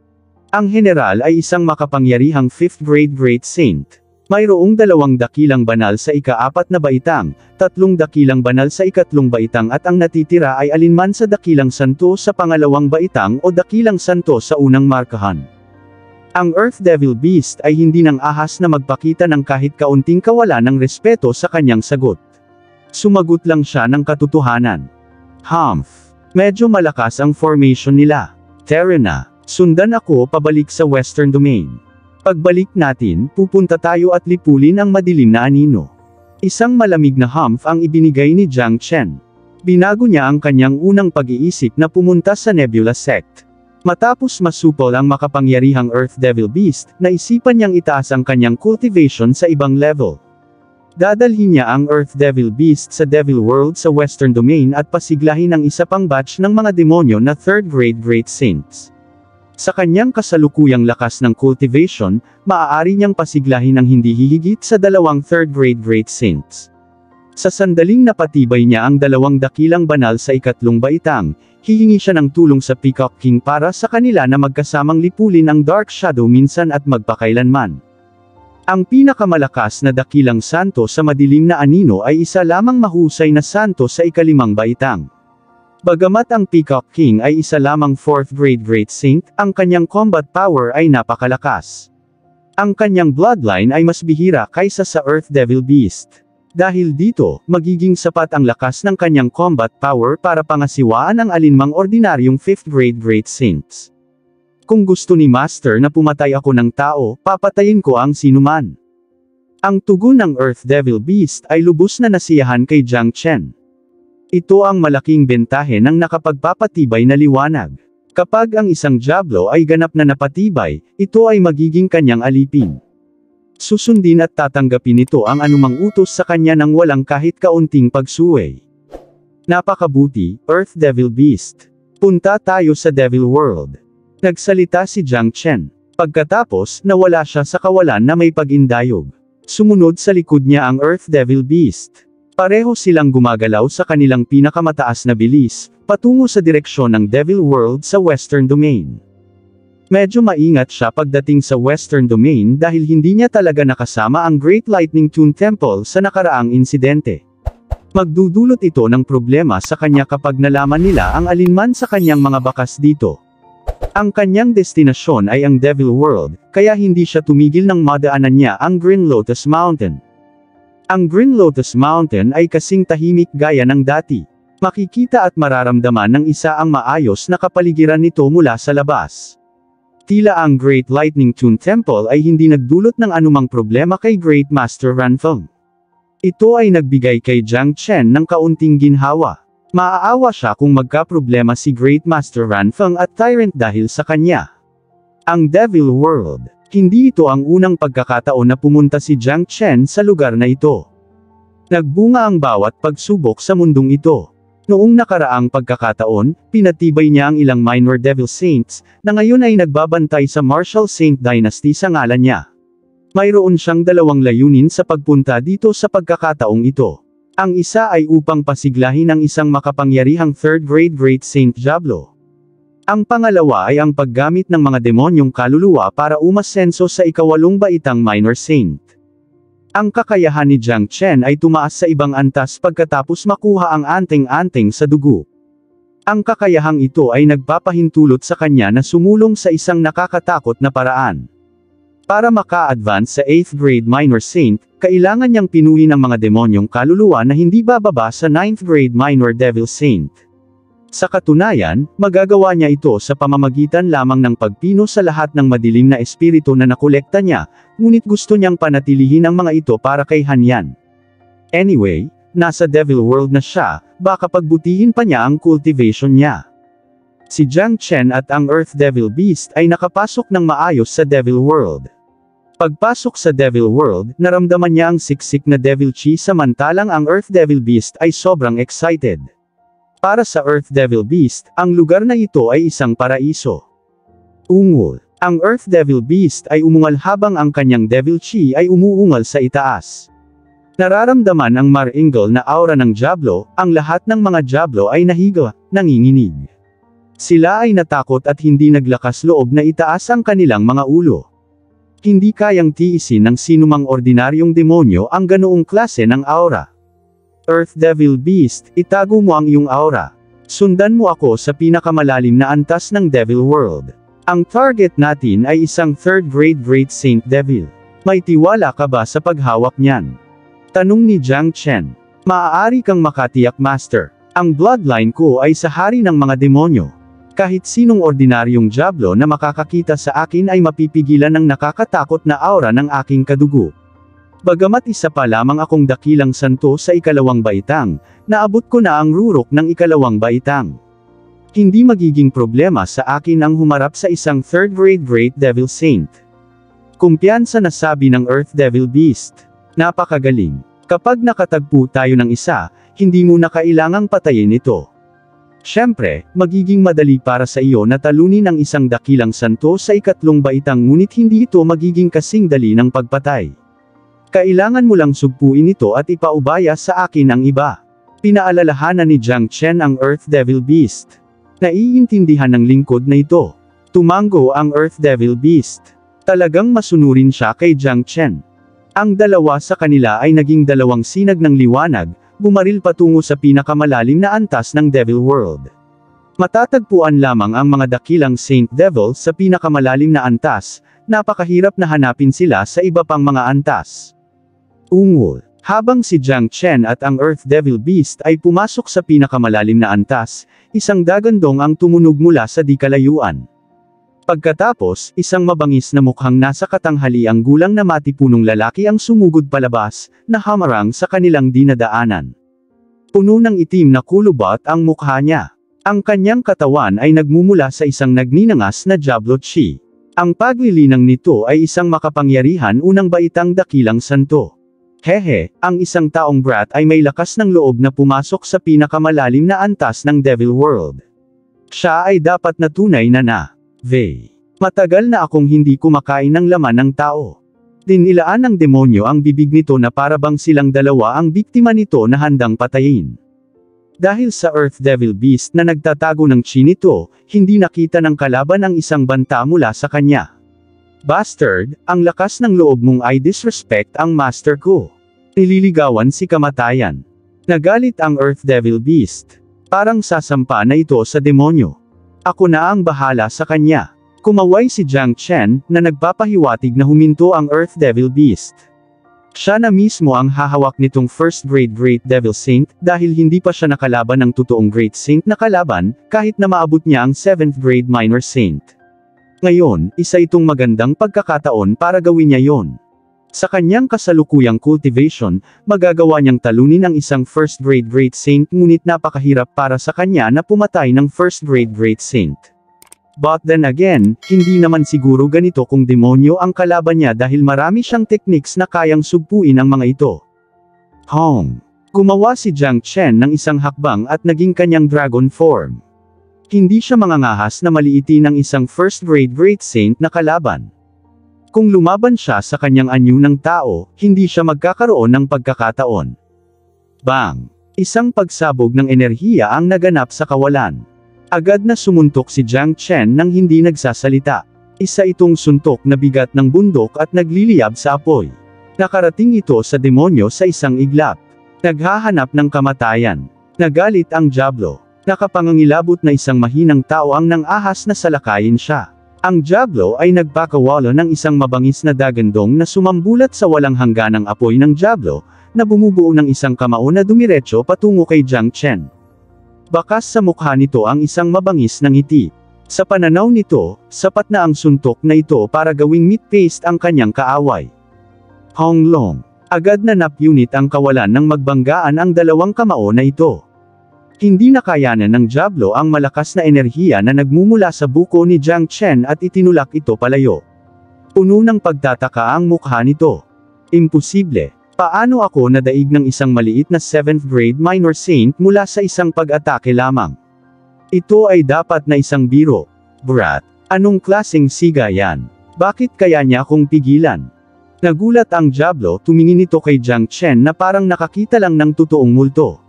Speaker 1: Ang general ay isang makapangyarihang 5th-grade Great Saint. Mayroong 2 dakilang banal sa ika-4 na baitang, 3 dakilang banal sa ika-3 baitang at ang natitira ay alinman sa dakilang santo sa pangalawang baitang o dakilang santo sa unang markahan. Ang Earth Devil Beast ay hindi nang ahas na magpakita ng kahit kaunting kawalan ng respeto sa kanyang sagot. Sumagot lang siya ng katotohanan. Humph. Medyo malakas ang formation nila. Tara na. Sundan ako pabalik sa Western Domain. Pagbalik natin, pupunta tayo at lipulin ang madilim na anino. Isang malamig na humph ang ibinigay ni Jiang Chen. Binago niya ang kanyang unang pag-iisip na pumunta sa Nebula Sect. Matapos masupol ang makapangyarihang Earth Devil Beast, naisipan niyang itaas ang kanyang cultivation sa ibang level. Dadalhin niya ang Earth Devil Beast sa Devil World sa Western Domain at pasiglahin ang isa pang batch ng mga demonyo na 3rd-grade Great Saints. Sa kanyang kasalukuyang lakas ng cultivation, maaari niyang pasiglahin ang hindi hihigit sa 2 3rd-grade Great Saints. Sa sandaling napatibay niya ang 2 dakilang banal sa ika-3 baitang, hihingi siya ng tulong sa Peacock King para sa kanila na magkasamang lipulin ang Dark Shadow minsan at magpakailanman. Ang pinakamalakas na dakilang santo sa madilim na anino ay isa lamang mahusay na santo sa ika-5 baitang. Bagamat ang Peacock King ay isa lamang 4th-grade Great Saint, ang kanyang combat power ay napakalakas. Ang kanyang bloodline ay mas bihira kaysa sa Earth Devil Beast. Dahil dito, magiging sapat ang lakas ng kanyang combat power para pangasiwaan ang alinmang ordinaryong 5th grade Great Saints. Kung gusto ni Master na pumatay ako ng tao, papatayin ko ang sinuman. Ang tugon ng Earth Devil Beast ay lubos na nasiyahan kay Jiang Chen. Ito ang malaking bentahe ng nakapagpapatibay na liwanag. Kapag ang isang Diablo ay ganap na napatibay, ito ay magiging kanyang alipin. Susundin at tatanggapin nito ang anumang utos sa kanya nang walang kahit kaunting pagsuway. Napakabuti, Earth Devil Beast. Punta tayo sa Devil World. Nagsalita si Jiang Chen. Pagkatapos, nawala siya sa kawalan na may pag-indayog. Sumunod sa likod niya ang Earth Devil Beast. Pareho silang gumagalaw sa kanilang pinakamataas na bilis, patungo sa direksyon ng Devil World sa Western Domain. Medyo maingat siya pagdating sa Western Domain dahil hindi niya talaga nakasama ang Great Lightning Tune Temple sa nakaraang insidente. Magdudulot ito ng problema sa kanya kapag nalaman nila ang alinman sa kanyang mga bakas dito. Ang kanyang destinasyon ay ang Devil World, kaya hindi siya tumigil nang madaanan niya ang Green Lotus Mountain. Ang Green Lotus Mountain ay kasing tahimik gaya ng dati. Makikita at mararamdaman ng isa ang maayos na kapaligiran nito mula sa labas. Tila ang Great Lightning Tune Temple ay hindi nagdulot ng anumang problema kay Great Master Ranfeng. Ito ay nagbigay kay Jiang Chen ng kaunting ginhawa. Maaawa siya kung magkaproblema si Great Master Ranfeng at Tyrant dahil sa kanya. Ang Devil World. Hindi ito ang unang pagkakataon na pumunta si Jiang Chen sa lugar na ito. Nagbunga ang bawat pagsubok sa mundong ito. Noong nakaraang pagkakataon, pinatibay niya ang ilang minor Devil Saints, na ngayon ay nagbabantay sa Martial Saint Dynasty sa ngalan niya. Mayroon siyang dalawang layunin sa pagpunta dito sa pagkakataong ito. Ang isa ay upang pasiglahin ang isang makapangyarihang 3rd grade Great Saint Diablo. Ang pangalawa ay ang paggamit ng mga demonyong kaluluwa para umasenso sa ika-8 baitang minor saint. Ang kakayahan ni Jiang Chen ay tumaas sa ibang antas pagkatapos makuha ang anting-anting sa dugo. Ang kakayahang ito ay nagpapahintulot sa kanya na sumulong sa isang nakakatakot na paraan. Para maka-advance sa 8th grade minor saint, kailangan niyang pinuhin ang mga demonyong kaluluwa na hindi bababa sa 9th grade minor devil saint. Sa katunayan, magagawa niya ito sa pamamagitan lamang ng pagpino sa lahat ng madilim na espiritu na nakolekta niya, ngunit gusto niyang panatilihin ang mga ito para kay Han Yan. Anyway, nasa Devil World na siya, baka pagbutihin pa niya ang cultivation niya. Si Jiang Chen at ang Earth Devil Beast ay nakapasok ng maayos sa Devil World. Pagpasok sa Devil World, naramdaman niya ang siksik na Devil Chi samantalang ang Earth Devil Beast ay sobrang excited. Para sa Earth Devil Beast, ang lugar na ito ay isang paraiso. Ungol. Ang Earth Devil Beast ay umungal habang ang kanyang Devil Chi ay umuungal sa itaas. Nararamdaman ang maringal na aura ng Diablo, ang lahat ng mga Diablo ay nahiga, nanginginig. Sila ay natakot at hindi naglakas loob na itaas ang kanilang mga ulo. Hindi kayang tiisin ng sinumang ordinaryong demonyo ang ganoong klase ng aura. Earth Devil Beast, itago mo ang iyong aura. Sundan mo ako sa pinakamalalim na antas ng Devil World. Ang target natin ay isang 3rd grade Great Saint Devil. May tiwala ka ba sa paghawak niyan? Tanong ni Jiang Chen. Maaari kang makatiyak, Master. Ang bloodline ko ay sa hari ng mga demonyo. Kahit sinong ordinaryong Diablo na makakakita sa akin ay mapipigilan ng nakakatakot na aura ng aking kadugo. Bagamat isa pa lamang akong dakilang santo sa ikalawang baitang, naabot ko na ang rurok ng ikalawang baitang. Hindi magiging problema sa akin ang humarap sa isang 3rd grade Great Devil Saint. Kumpiyansa na sabi ng Earth Devil Beast. Napakagaling. Kapag nakatagpo tayo ng isa, hindi mo na kailangang patayin ito. Siyempre, magiging madali para sa iyo na talunin ang isang dakilang santo sa ikatlong baitang ngunit hindi ito magiging kasing dali ng pagpatay. Kailangan mo lang sugpuin ito at ipaubaya sa akin ang iba. Pinaalalahanan ni Jiang Chen ang Earth Devil Beast. Naiintindihan ng lingkod na ito. Tumango ang Earth Devil Beast. Talagang masunurin siya kay Jiang Chen. Ang dalawa sa kanila ay naging dalawang sinag ng liwanag, bumaril patungo sa pinakamalalim na antas ng Devil World. Matatagpuan lamang ang mga dakilang Saint Devil sa pinakamalalim na antas, napakahirap na hanapin sila sa iba pang mga antas. Ungol. Habang si Jiang Chen at ang Earth Devil Beast ay pumasok sa pinakamalalim na antas, isang dagandong ang tumunog mula sa di kalayuan. Pagkatapos, isang mabangis na mukhang nasa katanghaliang gulang na matipunong lalaki ang sumugod palabas, na hamarang sa kanilang dinadaanan. Puno ng itim na kulubot ang mukha niya. Ang kanyang katawan ay nagmumula sa isang nagninangas na Diablo Chi. Ang paglilinang nito ay isang makapangyarihan unang baitang dakilang santo. Hehe, ang isang taong brat ay may lakas ng loob na pumasok sa pinakamalalim na antas ng Devil World. Siya ay dapat na tunay na Vey. Matagal na akong hindi kumakain ng laman ng tao. Dinilaan ng demonyo ang bibig nito na parabang silang dalawa ang biktima nito na handang patayin. Dahil sa Earth Devil Beast na nagtatago ng chi nito, hindi nakita ng kalaban ang isang banta mula sa kanya. Bastard, ang lakas ng loob mong ay disrespect ang master ko. Nililigawan si kamatayan. Nagalit ang Earth Devil Beast. Parang sasampa na ito sa demonyo. Ako na ang bahala sa kanya. Kumaway si Jiang Chen, na nagpapahiwatig na huminto ang Earth Devil Beast. Siya na mismo ang hahawak nitong first grade Great Devil Saint, dahil hindi pa siya nakalaban ng totoong Great Saint na kalaban, kahit na maabot niya ang 7th grade Minor Saint. Ngayon, isa itong magandang pagkakataon para gawin niya yon. Sa kanyang kasalukuyang cultivation, magagawa niyang talunin ang isang first grade Great Saint ngunit napakahirap para sa kanya na pumatay ng first grade Great Saint. But then again, hindi naman siguro ganito kung demonyo ang kalaban niya dahil marami siyang techniques na kayang sugpuin ang mga ito. Hong. Gumawa si Jiang Chen ng isang hakbang at naging kanyang dragon form. Hindi siya mangangahas na maliitin ang isang first grade Great Saint na kalaban. Kung lumaban siya sa kanyang anyo ng tao, hindi siya magkakaroon ng pagkakataon. Bang! Isang pagsabog ng enerhiya ang naganap sa kawalan. Agad na sumuntok si Jiang Chen nang hindi nagsasalita. Isa itong suntok na bigat ng bundok at nagliliyab sa apoy. Nakarating ito sa demonyo sa isang iglap. Naghahanap ng kamatayan. Nagalit ang Diablo. Nakapangangilabot na isang mahinang tao ang nang-ahas na salakayin siya. Ang Diablo ay nagpakawalo ng isang mabangis na dagandong na sumambulat sa walang hangganang apoy ng Diablo, na bumubuo ng isang kamao na dumiretso patungo kay Jiang Chen. Bakas sa mukha nito ang isang mabangis na ngiti. Sa pananaw nito, sapat na ang suntok na ito para gawing meat paste ang kanyang kaaway. Hong Long. Agad na napunit ang kawalan ng magbanggaan ang dalawang kamao na ito. Hindi nakayanan ng Diablo ang malakas na enerhiya na nagmumula sa buko ni Jiang Chen at itinulak ito palayo. Puno ng pagtataka ang mukha nito. Imposible. Paano ako nadaig ng isang maliit na 7th grade Minor Saint mula sa isang pag-atake lamang? Ito ay dapat na isang biro. Brat, anong klaseng siga yan? Bakit kaya niya akong pigilan? Nagulat ang Diablo, tumingin ito kay Jiang Chen na parang nakakita lang ng totoong multo.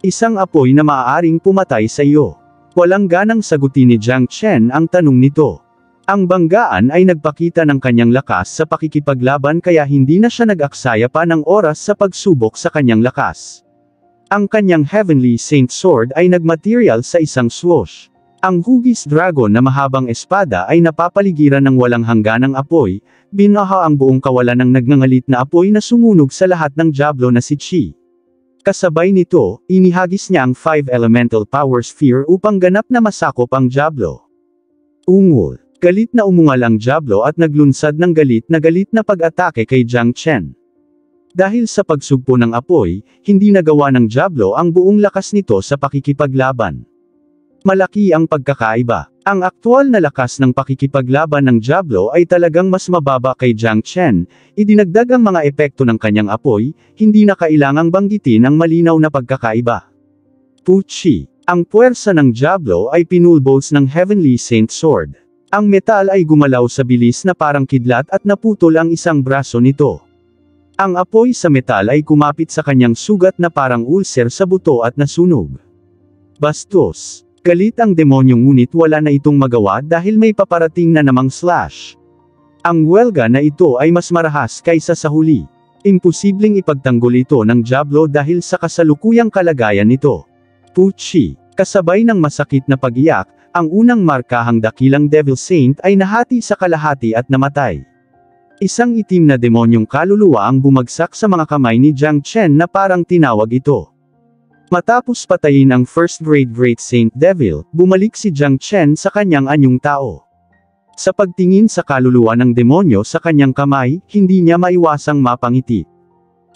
Speaker 1: Isang apoy na maaaring pumatay sa iyo. Walang ganang sagutin ni Jiang Chen ang tanong nito. Ang banggaan ay nagpakita ng kanyang lakas sa pakikipaglaban kaya hindi na siya nag-aksaya pa ng oras sa pagsubok sa kanyang lakas. Ang kanyang Heavenly Saint Sword ay nagmaterial sa isang swoosh. Ang hugis dragon na mahabang espada ay napapaligiran ng walang hangganang apoy, binaha ang buong kawalan ng nagngangalit na apoy na sumunog sa lahat ng Diablo na si Chi. Kasabay nito, inihagis niya ang 5 elemental power sphere upang ganap na masakop ang Diablo. Ungol. Galit na umungal ang Diablo at naglunsad ng galit na pag-atake kay Jiang Chen. Dahil sa pagsugpo ng apoy, hindi nagawa ng Diablo ang buong lakas nito sa pakikipaglaban. Malaki ang pagkakaiba. Ang aktual na lakas ng pakikipaglaban ng Diablo ay talagang mas mababa kay Jiang Chen, idinagdag ang mga epekto ng kanyang apoy, hindi na kailangang banggitin ang malinaw na pagkakaiba. Puchi. Ang puwersa ng Diablo ay pinulbos ng Heavenly Saint Sword. Ang metal ay gumalaw sa bilis na parang kidlat at naputol ang isang braso nito. Ang apoy sa metal ay kumapit sa kanyang sugat na parang ulcer sa buto at nasunog. Bastos. Galit ang demonyo ngunit wala na itong magawa dahil may paparating na namang slash. Ang welga na ito ay mas marahas kaysa sa huli. Imposibleng ipagtanggol ito ng Diablo dahil sa kasalukuyang kalagayan nito. Puchi. Kasabay ng masakit na pag-iyak, ang unang markahang dakilang Devil Saint ay nahati sa kalahati at namatay. Isang itim na demonyong kaluluwa ang bumagsak sa mga kamay ni Jiang Chen na parang tinawag ito. Matapos patayin ang first grade Great Saint Devil, bumalik si Jiang Chen sa kanyang anyong tao. Sa pagtingin sa kaluluwa ng demonyo sa kanyang kamay, hindi niya maiwasang mapangiti.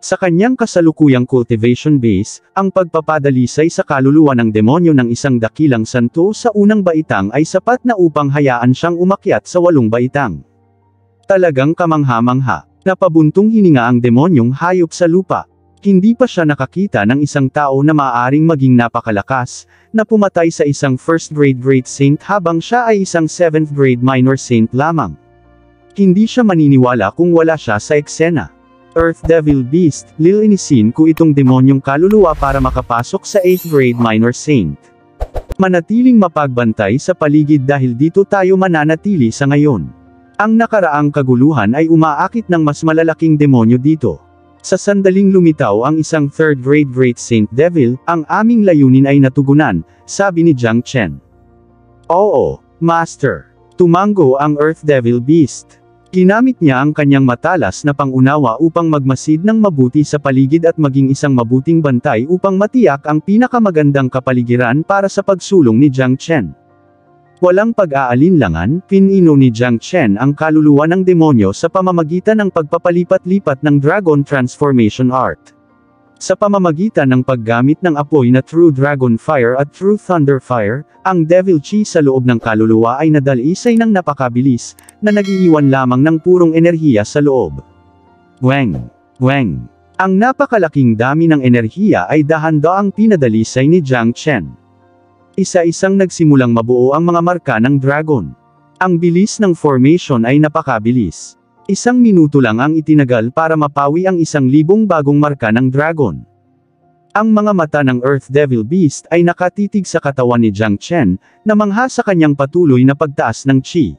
Speaker 1: Sa kanyang kasalukuyang cultivation base, ang pagpapadalisay sa kaluluwa ng demonyo ng isang dakilang santo sa unang baitang ay sapat na upang hayaan siyang umakyat sa 8 baitang. Talagang kamangha-mangha. Napabuntong hininga ang demonyong hayop sa lupa. Hindi pa siya nakakita ng isang tao na maaaring maging napakalakas, na pumatay sa isang first grade Great Saint habang siya ay isang 7th grade Minor Saint lamang. Hindi siya maniniwala kung wala siya sa eksena. Earth Devil Beast, lilinisin ko itong demonyong kaluluwa para makapasok sa 8th grade Minor Saint. Manatiling mapagbantay sa paligid dahil dito tayo mananatili sa ngayon. Ang nakaraang kaguluhan ay umaakit ng mas malalaking demonyo dito. Sa sandaling lumitaw ang isang 3rd grade Great Saint Devil, ang aming layunin ay natugunan, sabi ni Jiang Chen. Oo, Master. Tumango ang Earth Devil Beast. Ginamit niya ang kanyang matalas na pangunawa upang magmasid ng mabuti sa paligid at maging isang mabuting bantay upang matiyak ang pinakamagandang kapaligiran para sa pagsulong ni Jiang Chen. Walang pag-aalinlangan, pinino ni Jiang Chen ang kaluluwa ng demonyo sa pamamagitan ng pagpapalipat-lipat ng Dragon Transformation Art. Sa pamamagitan ng paggamit ng apoy na True Dragon Fire at True Thunder Fire, ang Devil Chi sa loob ng kaluluwa ay nadalisay ng napakabilis, na nag-iiwan lamang ng purong enerhiya sa loob. Weng! Weng! Ang napakalaking dami ng enerhiya ay dahan-daang pinadalisay ni Jiang Chen. Isa-isang nagsimulang mabuo ang mga marka ng dragon. Ang bilis ng formation ay napakabilis. 1 minuto lang ang itinagal para mapawi ang 1,000 bagong marka ng dragon. Ang mga mata ng Earth Devil Beast ay nakatitig sa katawan ni Jiang Chen, na mangha sa kanyang patuloy na pagtaas ng chi.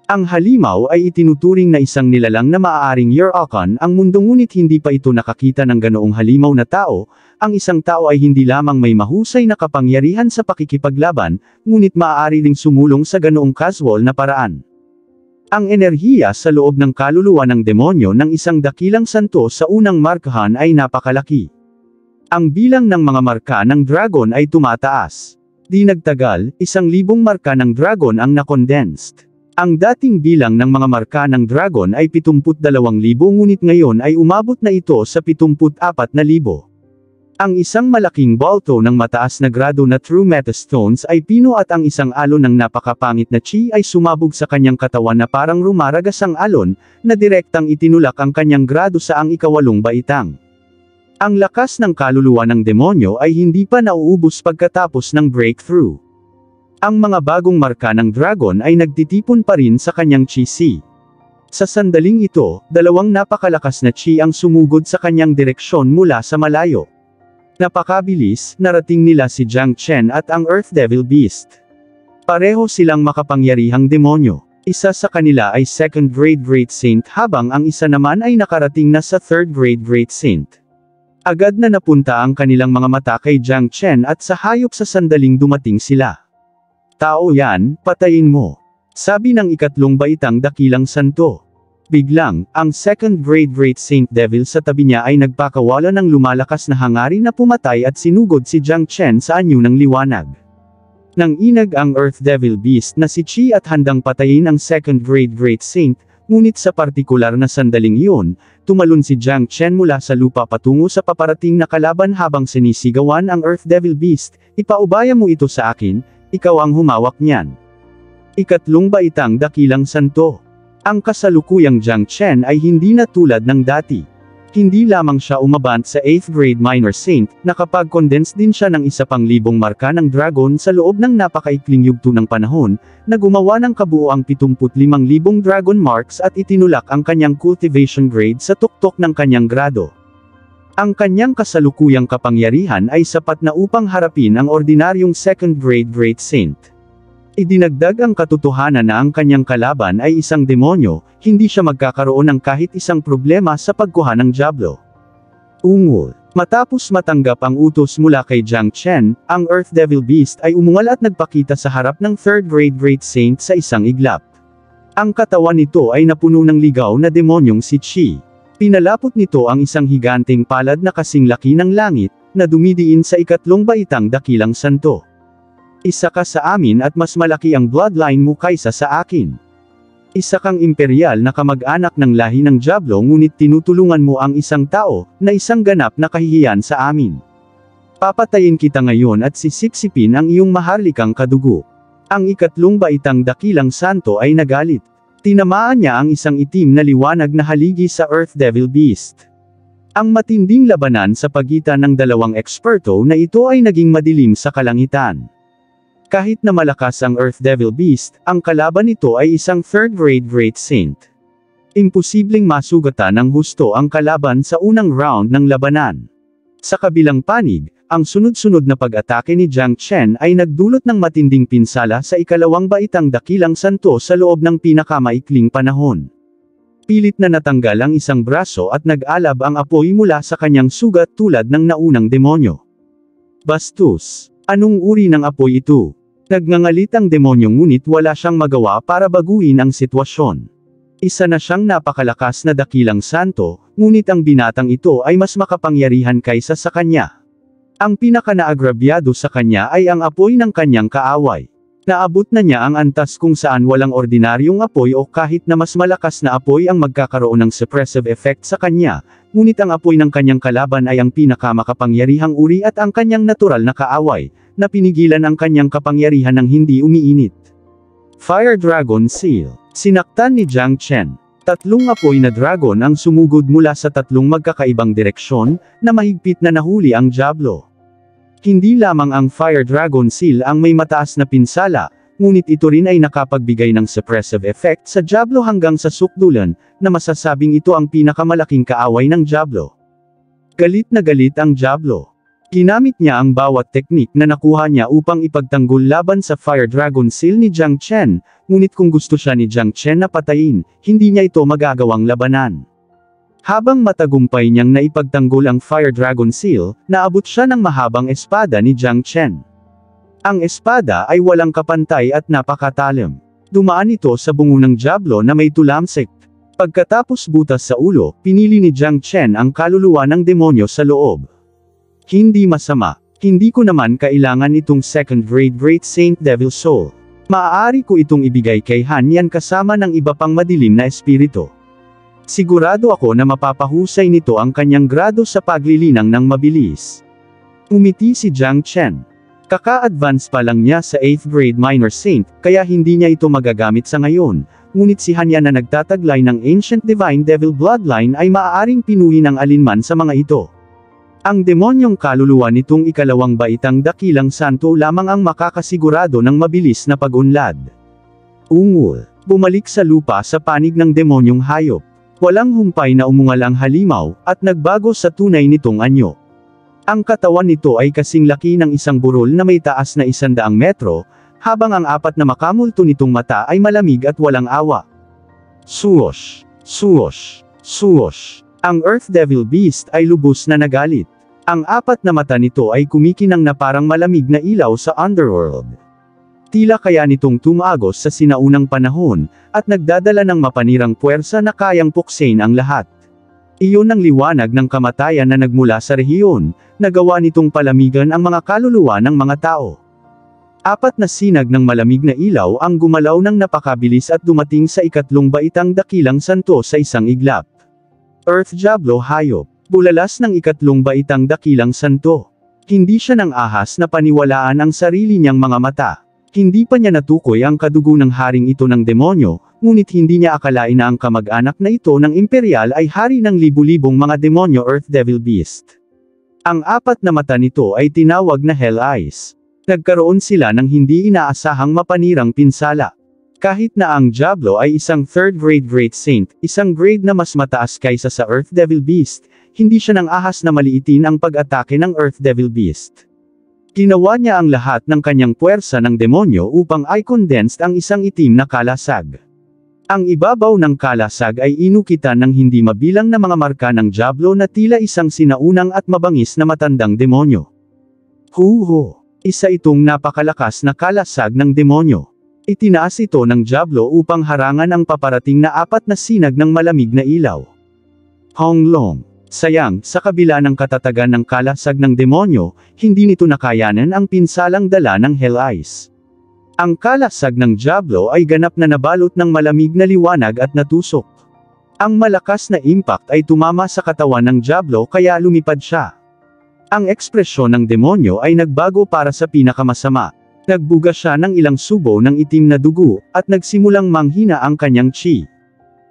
Speaker 1: Ang halimaw ay itinuturing na isang nilalang na maaaring Urakan ang mundo ngunit hindi pa ito nakakita ng ganoong halimaw na tao. Ang isang tao ay hindi lamang may mahusay na kapangyarihan sa pakikipaglaban, ngunit maaari ring sumulong sa ganoong casual na paraan. Ang enerhiya sa loob ng kaluluwa ng demonyo ng isang dakilang santo sa unang markahan ay napakalaki. Ang bilang ng mga marka ng dragon ay tumataas. Di nagtagal, 1,000 marka ng dragon ang na-condensed. Ang dating bilang ng mga marka ng dragon ay 72,000 ngunit ngayon ay umabot na ito sa 74,000. Ang isang malaking bolto ng mataas na grado na True Metastones ay pino at ang isang alon ng napakapangit na chi ay sumabog sa kanyang katawan na parang rumaragas ang alon, na direktang itinulak ang kanyang grado sa ang 8th baitang. Ang lakas ng kaluluwa ng demonyo ay hindi pa nauubos pagkatapos ng breakthrough. Ang mga bagong marka ng dragon ay nagtitipon pa rin sa kanyang chi. Sa sandaling ito, 2 napakalakas na chi ang sumugod sa kanyang direksyon mula sa malayo. Napakabilis, narating nila si Jiang Chen at ang Earth Devil Beast. Pareho silang makapangyarihang demonyo. Isa sa kanila ay 2nd grade Great Saint habang ang isa naman ay nakarating na sa 3rd grade Great Saint. Agad na napunta ang kanilang mga mata kay Jiang Chen at sa hayop sa sandaling dumating sila. Tao yan, patayin mo. Sabi ng 3 baitang dakilang santo. Biglang, ang 2nd grade Great Saint Devil sa tabi niya ay nagpakawala ng lumalakas na hangarin na pumatay at sinugod si Jiang Chen sa anyo ng liwanag. Nang inag ang Earth Devil Beast na si Chi at handang patayin ang 2nd grade Great Saint, ngunit sa partikular na sandaling iyon, tumalon si Jiang Chen mula sa lupa patungo sa paparating na kalaban habang sinisigawan ang Earth Devil Beast, "Ipaubaya mo ito sa akin, ikaw ang humawak niyan." 3 baitang dakilang santo. Ang kasalukuyang Jiang Chen ay hindi na tulad ng dati. Hindi lamang siya umabant sa 8th grade Minor Saint, nakapag-condense din siya ng 1,000 marka ng dragon sa loob ng napakaikling yugto ng panahon, na gumawa ng kabuoang 75,000 dragon marks at itinulak ang kanyang cultivation grade sa tuktok ng kanyang grado. Ang kanyang kasalukuyang kapangyarihan ay sapat na upang harapin ang ordinaryong 2nd grade Great Saint. Idinagdag ang katotohanan na ang kanyang kalaban ay isang demonyo, hindi siya magkakaroon ng kahit isang problema sa pagkuha ng Diablo. Ungol. Matapos matanggap ang utos mula kay Jiang Chen, ang Earth Devil Beast ay umungal at nagpakita sa harap ng 3rd grade Great Saint sa isang iglap. Ang katawan nito ay napuno ng ligaw na demonyong si Chi. Pinalapot nito ang isang higanteng palad na kasing laki ng langit, na dumidiin sa ikatlong baitang dakilang santo. Isa ka sa amin at mas malaki ang bloodline mo kaysa sa akin. Isa kang imperial na kamag-anak ng lahi ng Diablo ngunit tinutulungan mo ang isang tao, na isang ganap na kahihiyan sa amin. Papatayin kita ngayon at sisipsipin ang iyong maharlikang kadugo. Ang ikatlong baitang dakilang santo ay nagalit. Tinamaan niya ang isang itim na liwanag na haligi sa Earth Devil Beast. Ang matinding labanan sa pagitan ng dalawang eksperto na ito ay naging madilim sa kalangitan. Kahit na malakas ang Earth Devil Beast, ang kalaban nito ay isang third-grade Great Saint. Imposibleng masugatan ng husto ang kalaban sa unang round ng labanan. Sa kabilang panig, ang sunod-sunod na pag-atake ni Jiang Chen ay nagdulot ng matinding pinsala sa ikalawang baitang dakilang santo sa loob ng pinakamaikling panahon. Pilit na natanggal ang isang braso at nag-alab ang apoy mula sa kanyang sugat tulad ng naunang demonyo. Bastos! Anong uri ng apoy ito? Nagngangalit ang demonyo ngunit wala siyang magawa para baguhin ang sitwasyon. Isa na siyang napakalakas na dakilang santo, ngunit ang binatang ito ay mas makapangyarihan kaysa sa kanya. Ang pinaka-naagrabyado sa kanya ay ang apoy ng kanyang kaaway. Naabot na niya ang antas kung saan walang ordinaryong apoy o kahit na mas malakas na apoy ang magkakaroon ng suppressive effect sa kanya, ngunit ang apoy ng kanyang kalaban ay ang pinakamakapangyarihang uri at ang kanyang natural na kaaway, na pinigilan ang kanyang kapangyarihan ng hindi umiinit. Fire Dragon Seal. Sinaktan ni Jiang Chen. Tatlong apoy na dragon ang sumugod mula sa tatlong magkakaibang direksyon, na mahigpit na nahuli ang Diablo. Hindi lamang ang Fire Dragon Seal ang may mataas na pinsala, ngunit ito rin ay nakapagbigay ng suppressive effect sa Diablo hanggang sa sukdulan, na masasabing ito ang pinakamalaking kaaway ng Diablo. Galit na galit ang Diablo. Ginamit niya ang bawat teknik na nakuha niya upang ipagtanggol laban sa Fire Dragon Seal ni Jiang Chen, ngunit kung gusto siya ni Jiang Chen na patayin, hindi niya ito magagawang labanan. Habang matagumpay niyang naipagtanggol ang Fire Dragon Seal, naabot siya ng mahabang espada ni Jiang Chen. Ang espada ay walang kapantay at napakatalim. Dumaan ito sa bungo ng Diablo na may tulamsik. Pagkatapos butas sa ulo, pinili ni Jiang Chen ang kaluluwa ng demonyo sa loob. Hindi masama. Hindi ko naman kailangan itong second-grade Great Saint Devil Soul. Maaari ko itong ibigay kay Han Yan kasama ng iba pang madilim na espiritu. Sigurado ako na mapapahusay nito ang kanyang grado sa paglilinang ng mabilis. Umiti si Jiang Chen. Kaka-advance pa lang niya sa 8th grade Minor Saint, kaya hindi niya ito magagamit sa ngayon, ngunit si Han Yan na nagtataglay ng Ancient Divine Devil Bloodline ay maaaring pinuhin ng alinman sa mga ito. Ang demonyong kaluluwa nitong ikalawang baitang dakilang santo lamang ang makakasigurado ng mabilis na pag-unlad. Ungol. Bumalik sa lupa sa panig ng demonyong hayop. Walang humpay na umungal ang halimaw, at nagbago sa tunay nitong anyo. Ang katawan nito ay kasing laki ng isang burol na may taas na 100 metro, habang ang apat na makamulto nitong mata ay malamig at walang awa. Suosh! Suosh! Suosh! Ang Earth Devil Beast ay lubos na nagalit. Ang apat na mata nito ay kumikinang na parang malamig na ilaw sa underworld. Tila kaya nitong tumagos sa sinaunang panahon, at nagdadala ng mapanirang puwersa na kayang puksain ang lahat. Iyon ang liwanag ng kamatayan na nagmula sa rehiyon, nagawa nitong palamigan ang mga kaluluwa ng mga tao. Apat na sinag ng malamig na ilaw ang gumalaw ng napakabilis at dumating sa ikatlong baitang dakilang santo sa isang iglap. Earth Diablo Hayop. Bulalas ng ikatlong baitang dakilang santo. Hindi siya nang ahas na paniwalaan ang sarili niyang mga mata. Hindi pa niya natukoy ang kadugo ng haring ito ng demonyo, ngunit hindi niya akalain na ang kamag-anak na ito ng imperial ay hari ng libu-libong mga demonyo Earth Devil Beast. Ang apat na mata nito ay tinawag na Hell Eyes. Nagkaroon sila ng hindi inaasahang mapanirang pinsala. Kahit na ang Diablo ay isang third-grade Great Saint, isang grade na mas mataas kaysa sa Earth Devil Beast, hindi siya nang ahas na maliitin ang pag-atake ng Earth Devil Beast. Ginawa niya ang lahat ng kanyang puwersa ng demonyo upang i-condensed ang isang itim na kalasag. Ang ibabaw ng kalasag ay inukitan ng hindi mabilang na mga marka ng Diablo na tila isang sinaunang at mabangis na matandang demonyo. Huho! Isa itong napakalakas na kalasag ng demonyo. Itinaas ito ng Diablo upang harangan ang paparating na 4 na sinag ng malamig na ilaw. Honglong. Sayang, sa kabila ng katatagan ng kalasag ng demonyo, hindi nito nakayanan ang pinsalang dala ng Hell Eyes. Ang kalasag ng Diablo ay ganap na nabalot ng malamig na liwanag at natusok. Ang malakas na impact ay tumama sa katawan ng Diablo kaya lumipad siya. Ang ekspresyon ng demonyo ay nagbago para sa pinakamasama. Nagbuga siya ng ilang subo ng itim na dugo, at nagsimulang manghina ang kanyang chi.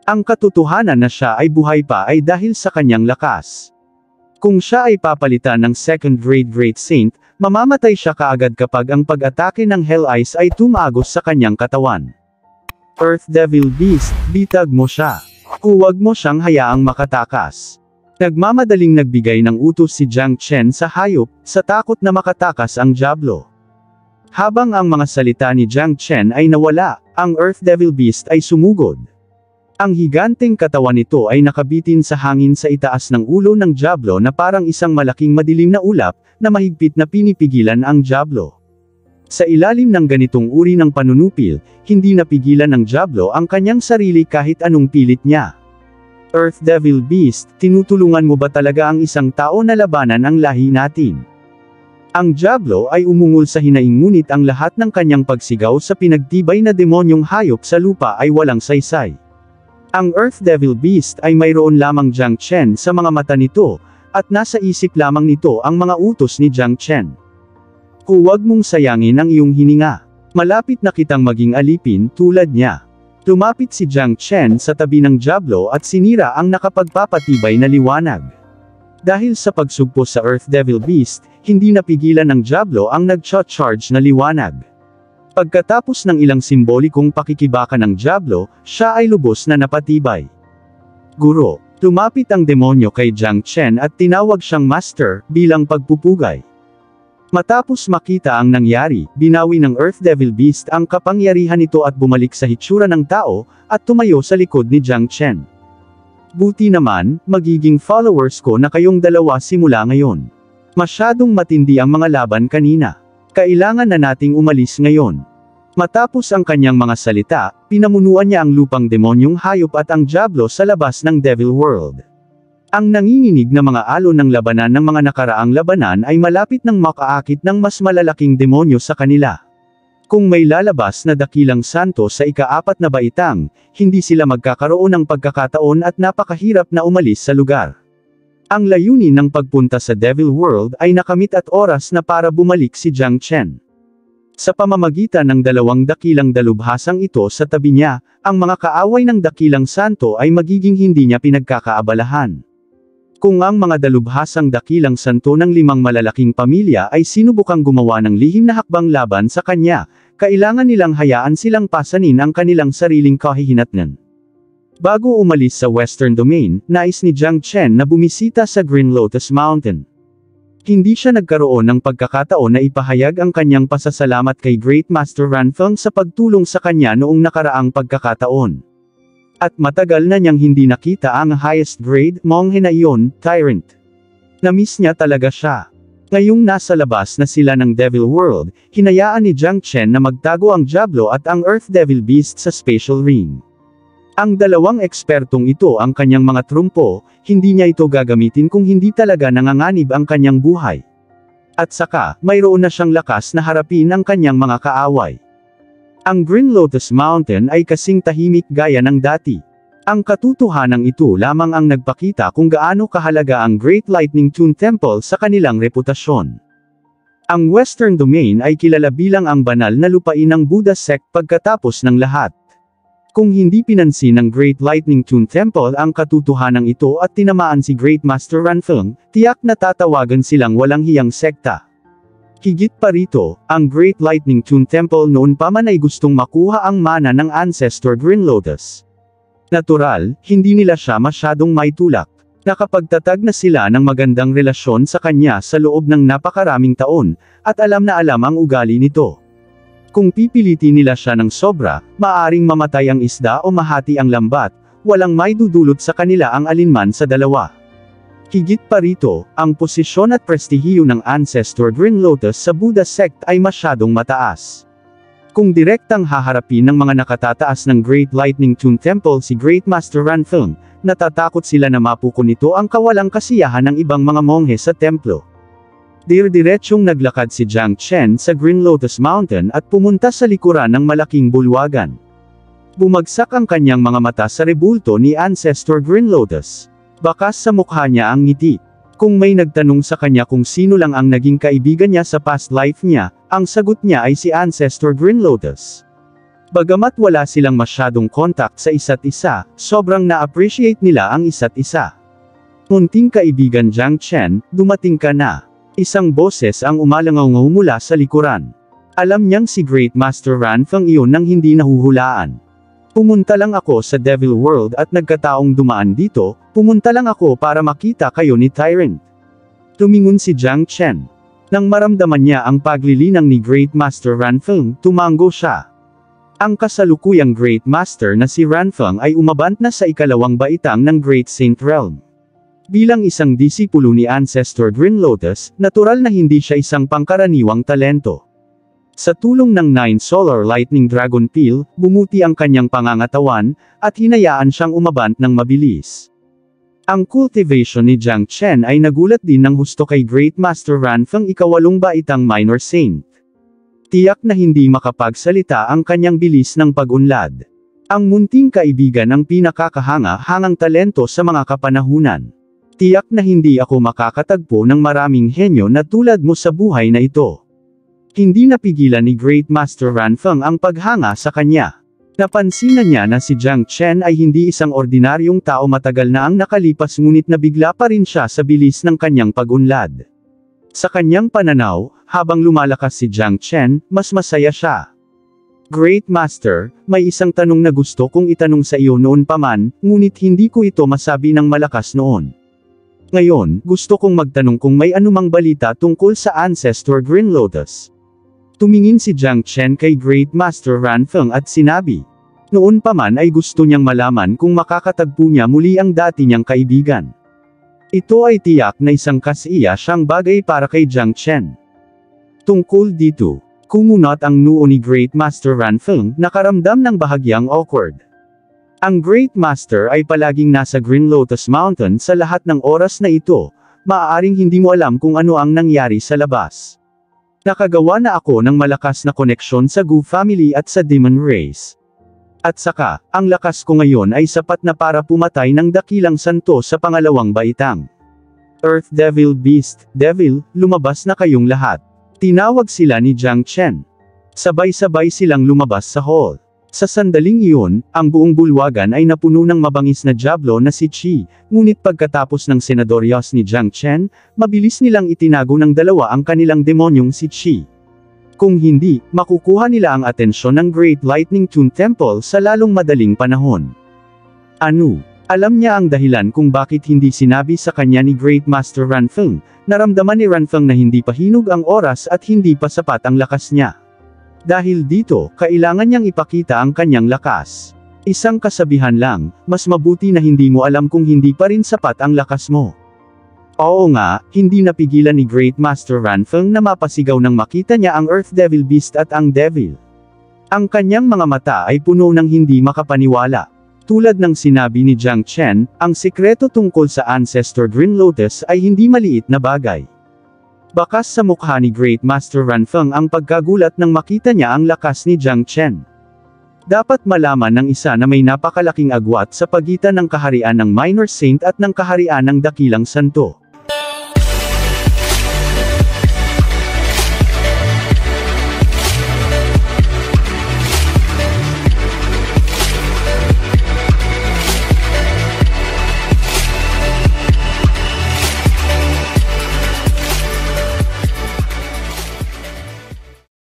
Speaker 1: Ang katotohanan na siya ay buhay pa ay dahil sa kanyang lakas. Kung siya ay papalitan ng second-grade Great Saint, mamamatay siya kaagad kapag ang pag-atake ng Hell Eyes ay tumagos sa kanyang katawan. Earth Devil Beast, bitag mo siya. Huwag mo siyang hayaang makatakas. Nagmamadaling nagbigay ng utos si Jiang Chen sa hayop, sa takot na makatakas ang Diablo. Habang ang mga salita ni Jiang Chen ay nawala, ang Earth Devil Beast ay sumugod. Ang higanteng katawan nito ay nakabitin sa hangin sa itaas ng ulo ng Diablo na parang isang malaking madilim na ulap, na mahigpit na pinipigilan ang Diablo. Sa ilalim ng ganitong uri ng panunupil, hindi napigilan ng Diablo ang kanyang sarili kahit anong pilit niya. Earth Devil Beast, tinutulungan mo ba talaga ang isang tao na labanan ang lahi natin? Ang Diablo ay umungol sa hinaing ngunit ang lahat ng kanyang pagsigaw sa pinagtibay na demonyong hayop sa lupa ay walang saysay. Ang Earth Devil Beast ay mayroon lamang Jiang Chen sa mga mata nito, at nasa isip lamang nito ang mga utos ni Jiang Chen. Huwag mong sayangin ang iyong hininga. Malapit na kitang maging alipin tulad niya. Lumapit si Jiang Chen sa tabi ng Diablo at sinira ang nakapagpapatibay na liwanag. Dahil sa pagsugpo sa Earth Devil Beast, hindi napigilan ng Diablo ang nag-charge na liwanag. Pagkatapos ng ilang simbolikong pakikibaka ng Diablo, siya ay lubos na napatibay. Guro, lumapit ang demonyo kay Jiang Chen at tinawag siyang Master, bilang pagpupugay. Matapos makita ang nangyari, binawi ng Earth Devil Beast ang kapangyarihan nito at bumalik sa hitsura ng tao, at tumayo sa likod ni Jiang Chen. Buti naman, magiging followers ko na kayong dalawa simula ngayon. Masyadong matindi ang mga laban kanina. Kailangan na nating umalis ngayon. Matapos ang kanyang mga salita, pinamunuan niya ang lupang demonyong hayop at ang Diablo sa labas ng Devil World. Ang nanginginig na mga alon ng labanan ng mga nakaraang labanan ay malapit nang makaakit ng mas malalaking demonyo sa kanila. Kung may lalabas na dakilang santo sa ika-4 na baitang, hindi sila magkakaroon ng pagkakataon at napakahirap na umalis sa lugar. Ang layunin ng pagpunta sa Devil World ay nakamit at oras na para bumalik si Jiang Chen. Sa pamamagitan ng 2 dakilang dalubhasang ito sa tabi niya, ang mga kaaway ng dakilang santo ay magiging hindi niya pinagkakaabalahan. Kung ang mga dalubhasang dakilang santo ng 5 malalaking pamilya ay sinubukang gumawa ng lihim na hakbang laban sa kanya, kailangan nilang hayaan silang pasanin ang kanilang sariling kahihinatnan. Bago umalis sa Western Domain, nais ni Jiang Chen na bumisita sa Green Lotus Mountain. Hindi siya nagkaroon ng pagkakataon na ipahayag ang kanyang pasasalamat kay Great Master Ranfeng sa pagtulong sa kanya noong nakaraang pagkakataon. At matagal na niyang hindi nakita ang highest grade monghe na iyon, Tyrant. Namiss niya talaga siya. Ngayong nasa labas na sila ng Devil World, hinayaan ni Jiang Chen na magtago ang Diablo at ang Earth Devil Beast sa Spatial Ring. Ang 2 ekspertong ito ang kanyang mga trumpo, hindi niya ito gagamitin kung hindi talaga nanganganib ang kanyang buhay. At saka, mayroon na siyang lakas na harapin ang kanyang mga kaaway. Ang Green Lotus Mountain ay kasing tahimik gaya ng dati. Ang katotohanan ito lamang ang nagpakita kung gaano kahalaga ang Great Lightning Tune Temple sa kanilang reputasyon. Ang Western Domain ay kilala bilang ang banal na lupain ng Buddha sect pagkatapos ng lahat. Kung hindi pinansin ng Great Lightning Tune Temple ang katotohanan ito at tinamaan si Great Master Ranfeng, tiyak na tatawagan silang walang hiyang sekta. Higit pa rito, ang Great Lightning Tune Temple noon pa man ay gustong makuha ang mana ng Ancestor Green Lotus. Natural, hindi nila siya masyadong maitulak. Nakapagtatag na sila ng magandang relasyon sa kanya sa loob ng napakaraming taon, at alam na alam ang ugali nito. Kung pipilitin nila siya ng sobra, maaring mamatay ang isda o mahati ang lambat, walang maidudulot sa kanila ang alinman sa dalawa. Higit pa rito, ang posisyon at prestihiyo ng Ancestor Green Lotus sa Buddha sect ay masyadong mataas. Kung direktang haharapin ng mga nakatataas ng Great Lightning Tune Temple si Great Master Ranfeng, natatakot sila na mapuko nito ang kawalang kasiyahan ng ibang mga monghe sa templo. Dir-diretsyong naglakad si Jiang Chen sa Green Lotus Mountain at pumunta sa likuran ng malaking bulwagan. Bumagsak ang kanyang mga mata sa rebulto ni Ancestor Green Lotus. Bakas sa mukha niya ang ngiti. Kung may nagtanong sa kanya kung sino lang ang naging kaibigan niya sa past life niya, ang sagot niya ay si Ancestor Green Lotus. Bagamat wala silang masyadong contact sa isa't isa, sobrang na-appreciate nila ang isa't isa. Munting kaibigan Jiang Chen, dumating ka na. Isang boses ang umalangaw mula sa likuran. Alam niyang si Great Master Ranfeng iyon nang hindi nahuhulaan. Pumunta lang ako sa Devil World at nagkataong dumaan dito, pumunta lang ako para makita kayo ni Tyrant. Tumingon si Jiang Chen. Nang maramdaman niya ang paglilinang ni Great Master Ranfeng, tumango siya. Ang kasalukuyang Great Master na si Ranfeng ay umabant na sa ikalawang baitang ng Great Saint Realm. Bilang isang disipulo ni Ancestor Green Lotus, natural na hindi siya isang pangkaraniwang talento. Sa tulong ng 9 Solar Lightning Dragon Peel, bumuti ang kanyang pangangatawan, at hinayaan siyang umabant ng mabilis. Ang cultivation ni Jiang Chen ay nagulat din ng husto kay Great Master Ranfeng ikawalong baitang Minor Saint. Tiyak na hindi makapagsalita ang kanyang bilis ng pag-unlad. Ang munting kaibigan ang pinakakahanga-hangang talento sa mga kapanahunan. Tiyak na hindi ako makakatagpo ng maraming henyo na tulad mo sa buhay na ito. Hindi napigilan ni Great Master Ranfeng ang paghanga sa kanya. Napansinan niya na si Jiang Chen ay hindi isang ordinaryong tao, matagal na ang nakalipas ngunit nabigla pa rin siya sa bilis ng kanyang pag-unlad. Sa kanyang pananaw, habang lumalakas si Jiang Chen, mas masaya siya. Great Master, may isang tanong na gusto kong itanong sa iyo noon pa man, ngunit hindi ko ito masabi ng malakas noon. Ngayon, gusto kong magtanong kung may anumang balita tungkol sa Ancestor Green Lotus. Tumingin si Jiang Chen kay Great Master Ranfeng at sinabi. Noon pa man ay gusto niyang malaman kung makakatagpo niya muli ang dati niyang kaibigan. Ito ay tiyak na isang kasiya siyang bagay para kay Jiang Chen. Tungkol dito, kumunot ang noo ni Great Master Ranfeng, nakaramdam ng bahagyang awkward. Ang Great Master ay palaging nasa Green Lotus Mountain sa lahat ng oras na ito, maaaring hindi mo alam kung ano ang nangyari sa labas. Nakagawa na ako ng malakas na koneksyon sa Gu family at sa Demon Race. At saka, ang lakas ko ngayon ay sapat na para pumatay ng dakilang santo sa pangalawang baitang. Earth Devil Beast, Devil, lumabas na kayong lahat. Tinawag sila ni Jiang Chen. Sabay-sabay silang lumabas sa hall. Sa sandaling iyon, ang buong bulwagan ay napuno ng mabangis na diablo na si Qi, ngunit pagkatapos ng senadoryos ni Jiang Chen, mabilis nilang itinago ng dalawa ang kanilang demonyong si Qi. Kung hindi, makukuha nila ang atensyon ng Great Lightning Tune Temple sa lalong madaling panahon. Ano? Alam niya ang dahilan kung bakit hindi sinabi sa kanya ni Great Master Ranfeng. Naramdaman ni Ranfeng na hindi pa hinog ang oras at hindi pa sapat ang lakas niya. Dahil dito, kailangan niyang ipakita ang kanyang lakas. Isang kasabihan lang, mas mabuti na hindi mo alam kung hindi pa rin sapat ang lakas mo. Oo nga, hindi napigilan ni Great Master Ranfeng na mapasigaw nang makita niya ang Earth Devil Beast at ang Devil. Ang kanyang mga mata ay puno ng hindi makapaniwala. Tulad ng sinabi ni Jiang Chen, ang sikreto tungkol sa Ancestor Green Lotus ay hindi maliit na bagay. Bakas sa mukha ni Great Master Ranfeng ang pagkagulat nang makita niya ang lakas ni Jiang Chen. Dapat malaman ng isa na may napakalaking agwat sa pagitan ng kaharian ng Minor Saint at ng kaharian ng Dakilang Santo.